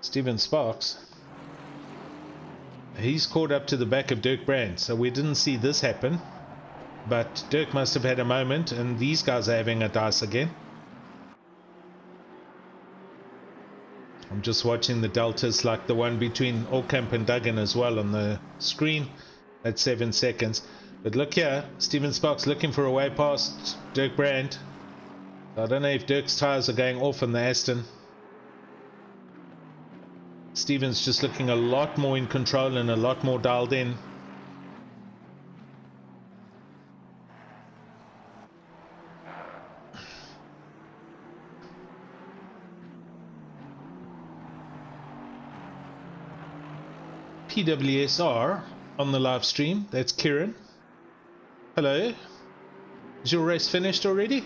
Steven Sparks. He's caught up to the back of Dirk Brand, so we didn't see this happen. But Dirk must have had a moment, and these guys are having a dice again. I'm just watching the deltas like the one between Allcamp and Duggan as well on the screen at 7 seconds. But look here, Steven Sparks looking for a way past Dirk Brand. I don't know if Dirk's tyres are going off on the Aston. Steven's just looking a lot more in control and a lot more dialed in. PWSR on the live stream. That's Kieran. Hello. Is your race finished already?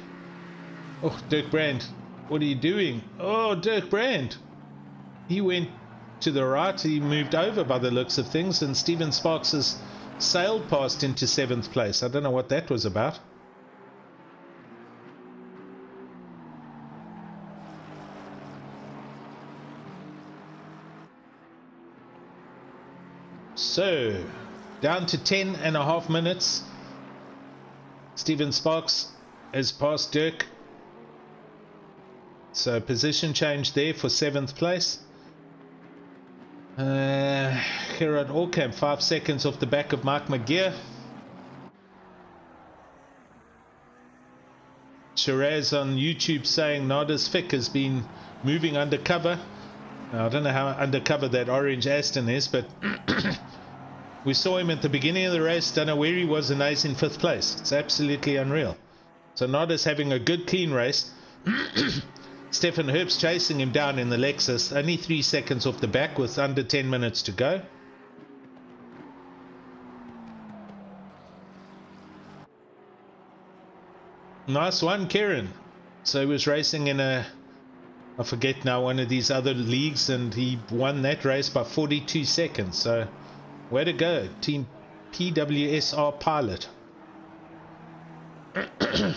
Oh, Dirk Brand, what are you doing? Oh, Dirk Brand. He went to the right. He moved over by the looks of things, and Steven Sparks has sailed past into 7th place. I don't know what that was about. So, down to 10.5 minutes. Steven Sparks has passed Dirk. So, position change there for 7th place. Gerard Allcamp, 5 seconds off the back of Mark McGeer. Shiraz on YouTube saying Nardis Fick has been moving undercover. Now, I don't know how undercover that orange Aston is, but we saw him at the beginning of the race. Don't know where he was, and now he's in 5th place. It's absolutely unreal. So Nardis having a good clean race. Stefan Herbst chasing him down in the Lexus. Only 3 seconds off the back with under 10 minutes to go. Nice one, Kieran. So he was racing in I forget now, one of these other leagues, and he won that race by 42 seconds. So, way to go, Team PWSR Pilot. It's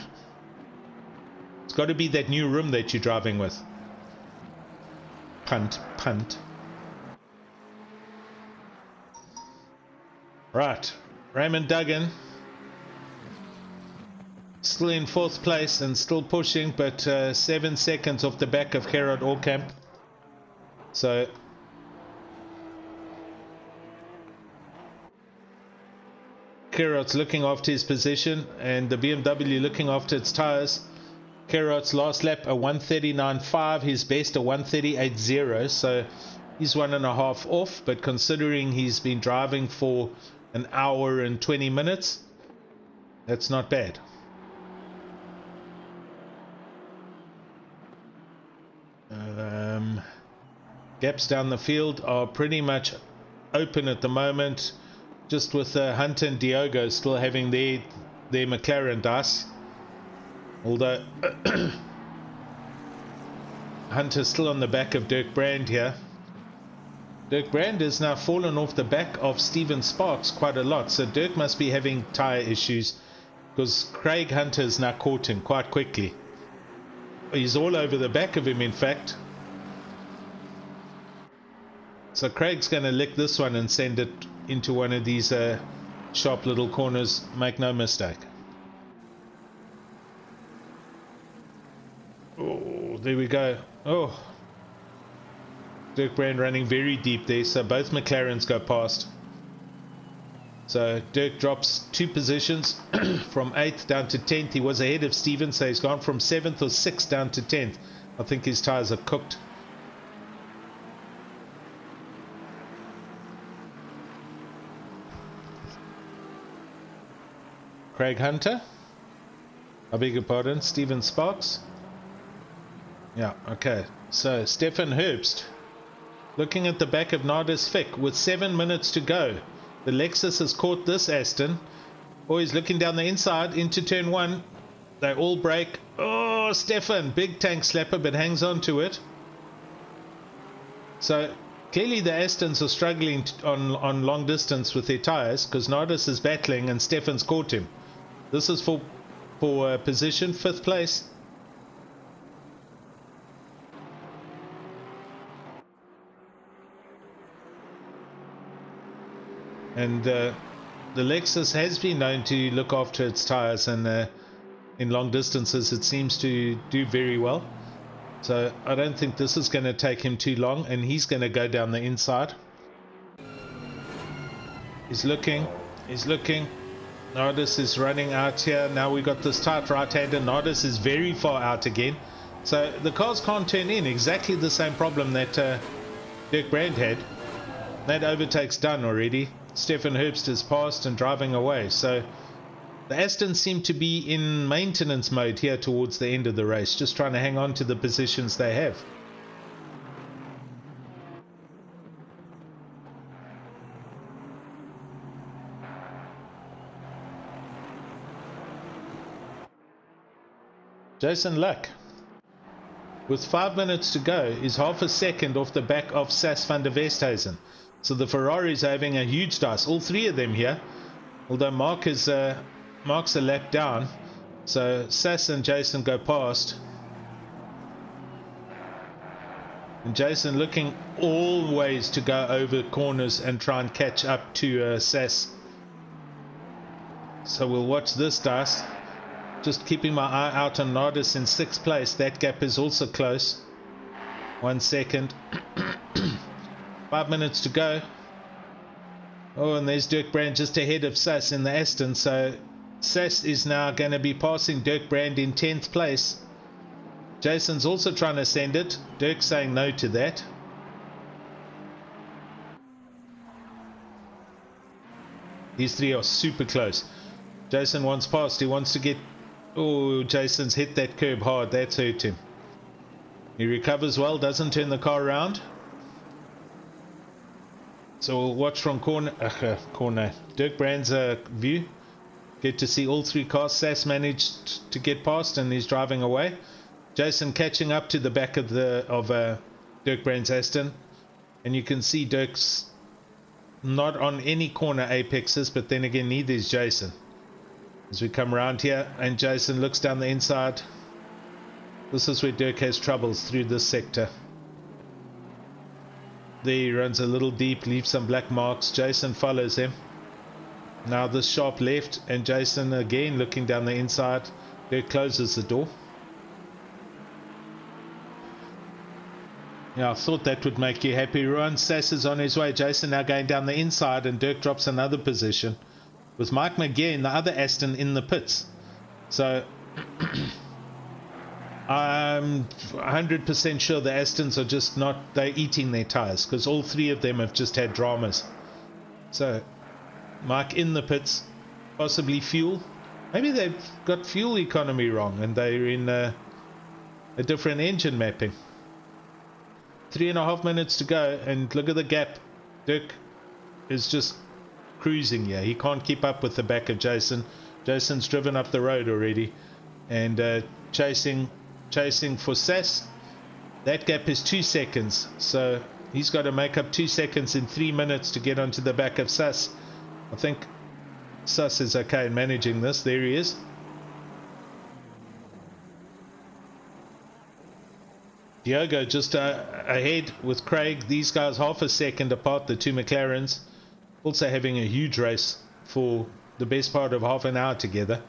got to be that new room that you're driving with. Punt, punt. Right, Raymond Duggan. Still in 4th place and still pushing, but 7 seconds off the back of Gerard Allcamp. So Gerard's looking after his position, and the BMW looking after its tyres. Gerard's last lap a 1:39.5, his best a 1:38.0, so he's 1.5 off, but considering he's been driving for an hour and 20 minutes, that's not bad. Gaps down the field are pretty much open at the moment, just with Hunter and Diogo still having their McLaren dice. Although Hunter's still on the back of Dirk Brand here. Dirk Brand has now fallen off the back of Steven Sparks quite a lot, so Dirk must be having tyre issues, because Craig Hunter has now caught him quite quickly. He's all over the back of him, in fact. So Craig's going to lick this one and send it into one of these sharp little corners, make no mistake. Oh, there we go. Oh, Dirk Brand running very deep there, so both McLarens go past. So Dirk drops 2 positions from 8th down to 10th. He was ahead of Steven, so he's gone from 7th or 6th down to 10th. I think his tyres are cooked. Craig Hunter, I beg your pardon, Steven Sparks. Yeah, okay. So Stefan Herbst looking at the back of Nardis Fick with 7 minutes to go. The Lexus has caught this Aston. Oh, he's looking down the inside into turn 1. They all break. Oh, Stefan, big tank slapper, but hangs on to it. So clearly the Astons are struggling on long distance with their tyres, because Nardis is battling and Stefan's caught him. This is for position 5th place. And the Lexus has been known to look after its tires, and in long distances it seems to do very well. So I don't think this is going to take him too long, and he's going to go down the inside. He's looking. Nardis is running out here. Now we got this tight right-hander. Nardis is very far out again. So the cars can't turn in. Exactly the same problem that Dirk Brand had. That overtake's done already. Stefan Herbst is passed and driving away. So the Astons seem to be in maintenance mode here towards the end of the race, just trying to hang on to the positions they have. Jason Luck, with 5 minutes to go, is half a second off the back of Sas van der Westhuizen. So the Ferraris are having a huge dice, all three of them here, although Mark's a lap down. So Sas and Jason go past, and Jason looking always to go over corners and try and catch up to Sas. So we'll watch this dice. Just keeping my eye out on Nardis in 6th place. That gap is also close. 1 second. 5 minutes to go. Oh, and there's Dirk Brand just ahead of Sas in the Aston. So Sas is now going to be passing Dirk Brand in 10th place. Jason's also trying to send it. Dirk saying no to that. These three are super close. Jason wants past. He wants to get... Oh, Jason's hit that curb hard. That's hurt him. He recovers well, doesn't turn the car around. So we'll watch from corner. Dirk Brand's view. Get to see all three cars. Sas managed to get past and he's driving away. Jason catching up to the back of Dirk Brand's Aston. And you can see Dirk's not on any corner apexes, but then again neither is Jason. As we come around here and Jason looks down the inside, this is where Dirk has troubles through this sector. There he runs a little deep, leaves some black marks. Jason follows him. Now this sharp left and Jason again looking down the inside. Dirk closes the door. Yeah, I thought that would make you happy. Ruan Sas is on his way. Jason now going down the inside and Dirk drops another position, with Mike McGee, the other Aston, in the pits. So I'm 100% sure the Astons are just not, they're eating their tires, because all three of them have just had dramas. So Mike in the pits, possibly fuel. Maybe they've got fuel economy wrong and they're in a different engine mapping. 3.5 minutes to go and look at the gap. Dirk is just cruising here. He can't keep up with the back of Jason. Jason's driven up the road already and chasing for Sas. That gap is 2 seconds, so he's got to make up 2 seconds in 3 minutes to get onto the back of Sas. I think Sas is okay in managing this. There he is. Diogo just ahead with Craig. These guys half a second apart, the two McLarens. Also having a huge race for the best part of half an hour together.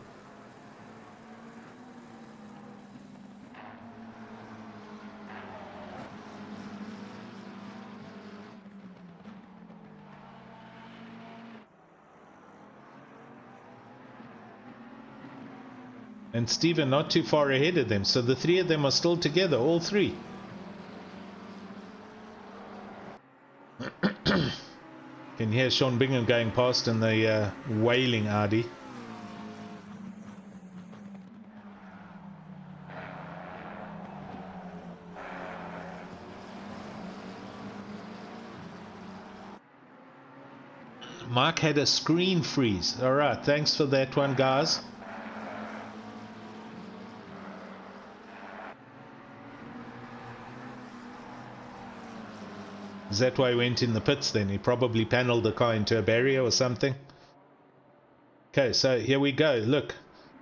And Steven not too far ahead of them, so the three of them are still together, all three. Can hear Sean Bingham going past in the wailing Audi. Mark had a screen freeze. Alright, thanks for that one, guys. Is that why he went in the pits then? He probably panelled the car into a barrier or something. Okay, so here we go. Look,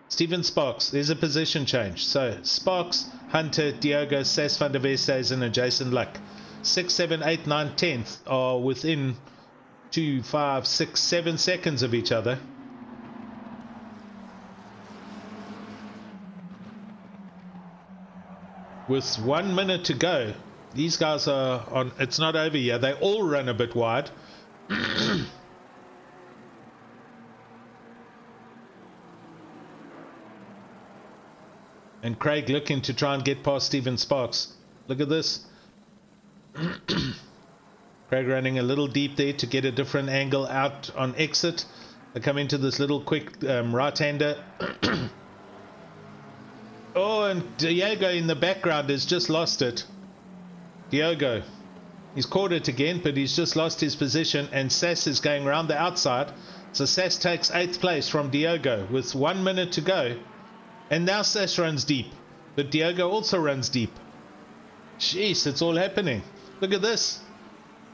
Steven Sparks, there's a position change. So Sparks, Hunter, Diogo, Sas van der Westhuizen and Jason Luck. 6, 7, 8, 9, 10th are within 2, 5, 6, 7 seconds of each other. With 1 minute to go, these guys are on. It's not over yet. They all run a bit wide. And Craig looking to try and get past Steven Sparks. Look at this. Craig running a little deep there to get a different angle out on exit. They come into this little quick right-hander. Oh, and Diego in the background has just lost it. Diego. He's caught it again, but he's just lost his position, and Sass is going around the outside. So Sass takes 8th place from Diego with 1 minute to go. And now Sass runs deep, but Diego also runs deep. Jeez, it's all happening. Look at this.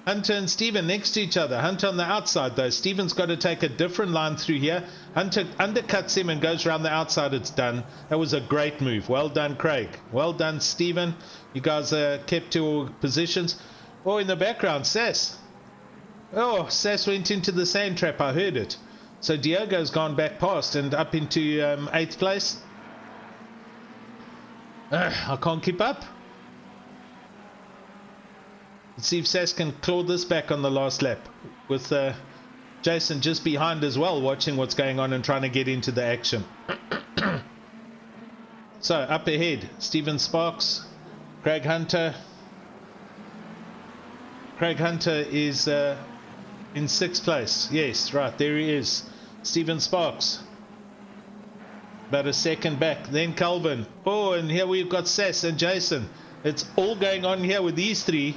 Hunter and Steven next to each other. Hunter on the outside though. Steven's got to take a different line through here. Hunter undercuts him and goes around the outside. It's done. That was a great move. Well done, Craig. Well done, Steven. You guys kept to your positions. Oh, in the background, Sass. Oh, Sass went into the sand trap. I heard it. So Diego's gone back past and up into 8th place. I can't keep up. Let's see if Sass can claw this back on the last lap with Jason just behind as well, watching what's going on and trying to get into the action. So up ahead, Steven Sparks, Craig Hunter. Craig Hunter is in 6th place. Yes, right, there he is. Steven Sparks. About a second back. Then Calvin. Oh, and here we've got Sass and Jason. It's all going on here with these three.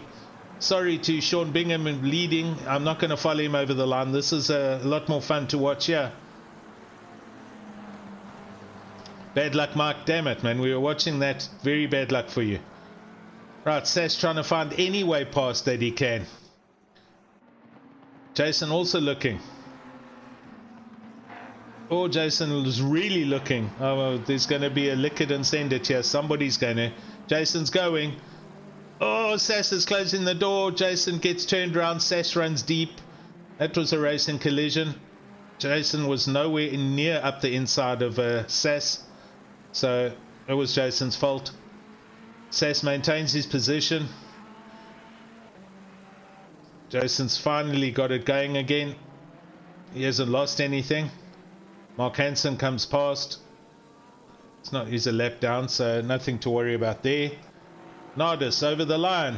Sorry to Sean Bingham leading. I'm not going to follow him over the line. This is a lot more fun to watch here. Bad luck, Mike. Damn it, man. We were watching that. Very bad luck for you. Right, Sass trying to find any way past that he can. Jason also looking. Oh, Jason was really looking. Oh, well, there's going to be a lick it and send it here. Somebody's going to. Jason's going. Oh, Sass is closing the door. Jason gets turned around. Sass runs deep. That was a racing collision. Jason was nowhere near up the inside of Sass. So it was Jason's fault. Sass maintains his position. Jason's finally got it going again. He hasn't lost anything. Mark Hansen comes past. It's not, he's a lap down, so nothing to worry about there. Nardis over the line.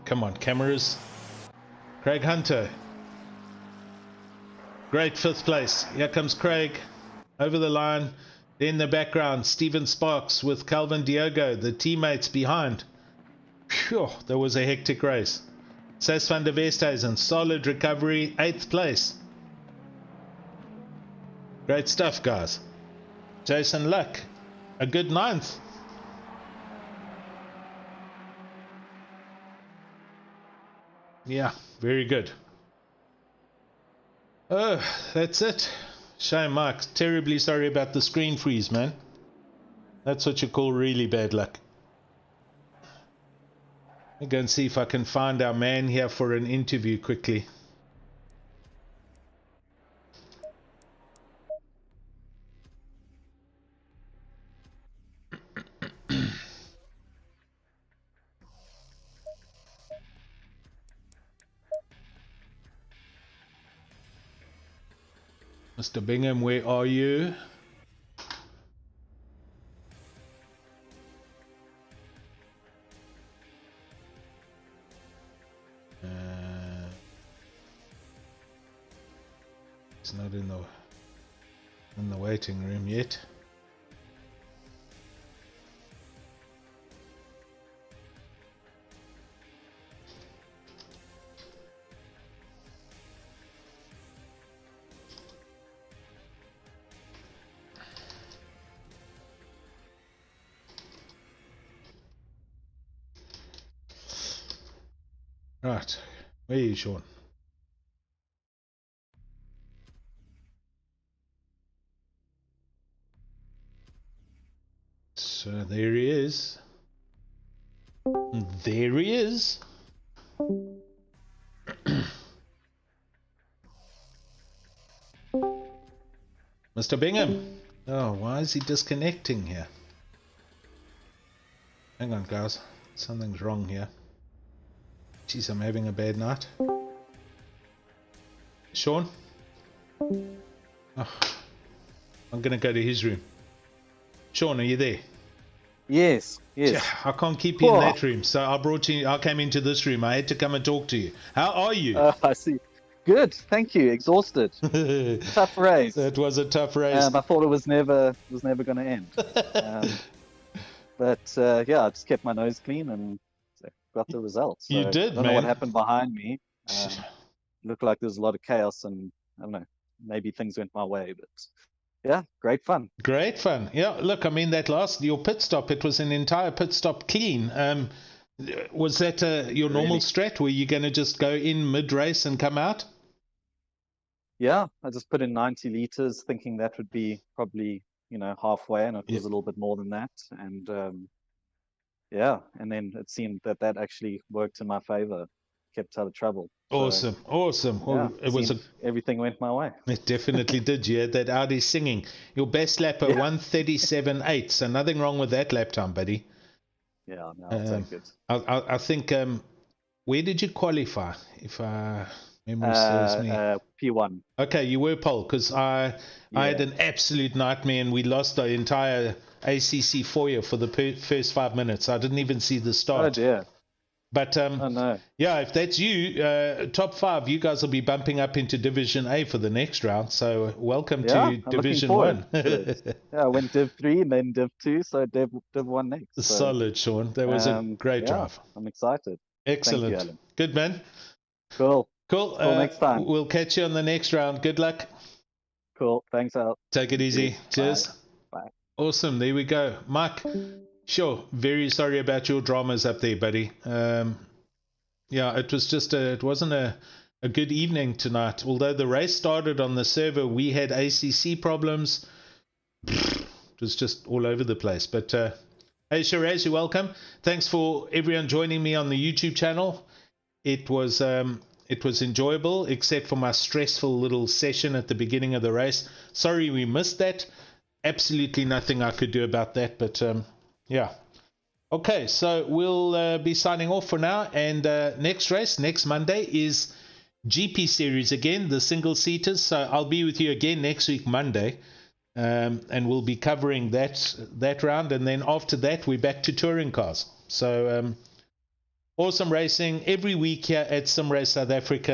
Come on, cameras. Craig Hunter. Great 5th place. Here comes Craig. Over the line. In the background, Steven Sparks with Calvin Diogo, the teammates behind. Phew, that was a hectic race. Sass van der Westhuizen, solid recovery, 8th place. Great stuff, guys. Jason Luck, a good 9th. Yeah, very good. Oh, that's it. Shame, Mark. Terribly sorry about the screen freeze, man. That's what you call really bad luck. I'll go and see if I can find our man here for an interview quickly. Mr. Bingham, where are you? It's not in the waiting room yet. Right, where are you, Sean? So there he is. There he is. Mr. Bingham. Oh, why is he disconnecting here? Hang on, guys. Something's wrong here. Jeez, I'm having a bad night. Sean? Oh, I'm going to go to his room. Sean, are you there? Yes. I can't keep you in that room, so I came into this room. I had to come and talk to you. How are you? I see. Good, thank you. Exhausted. Tough race. It was a tough race. I thought it was never going to end. But I just kept my nose clean and got the results. So you did, I don't know what happened behind me. Looked like there was a lot of chaos, and I don't know, maybe things went my way, but yeah, great fun. Great fun. Yeah, look, I mean, your pit stop, it was an entire pit stop clean. Was that your normal strat? Were you going to just go in mid-race and come out? Yeah, I just put in 90 liters thinking that would be probably, halfway, and it was a little bit more than that. And and then it seemed that actually worked in my favor, kept out of trouble. Awesome. Well, everything went my way. It definitely did. You had that Audi singing. Your best lap, 1:37.8. So nothing wrong with that lap time, buddy. Yeah, no, I'll take it. I think, where did you qualify? If memory serves me. P1. Okay, you were pole, because I had an absolute nightmare, and we lost the entire ACC foyer for the first 5 minutes. I didn't even see the start. Oh dear. But no. Yeah, if that's you, top 5, you guys will be bumping up into Division A for the next round. So welcome to Division 1. I went Div 3 and then Div 2, so Div 1 next. So, solid, Sean. That was a great drive. I'm excited. Excellent. Thank you, Alan. Good, man. Cool. Till next time. We'll catch you on the next round. Good luck. Cool. Thanks, Al. Take it easy. Cheers. Bye. Awesome. There we go. Mike. Sure, very sorry about your dramas up there, buddy. It was just it wasn't a good evening tonight. Although the race started on the server, we had ACC problems. It was just all over the place. But hey, Shiraz, you're welcome. Thanks for everyone joining me on the YouTube channel. It was enjoyable, except for my stressful little session at the beginning of the race. Sorry we missed that. Absolutely nothing I could do about that, but yeah. Okay, so we'll be signing off for now, and next race, next Monday, is GP Series again, the single-seaters, so I'll be with you again next week, Monday, and we'll be covering that round, and then after that, we're back to touring cars. So, awesome racing every week here at Sim Race South Africa.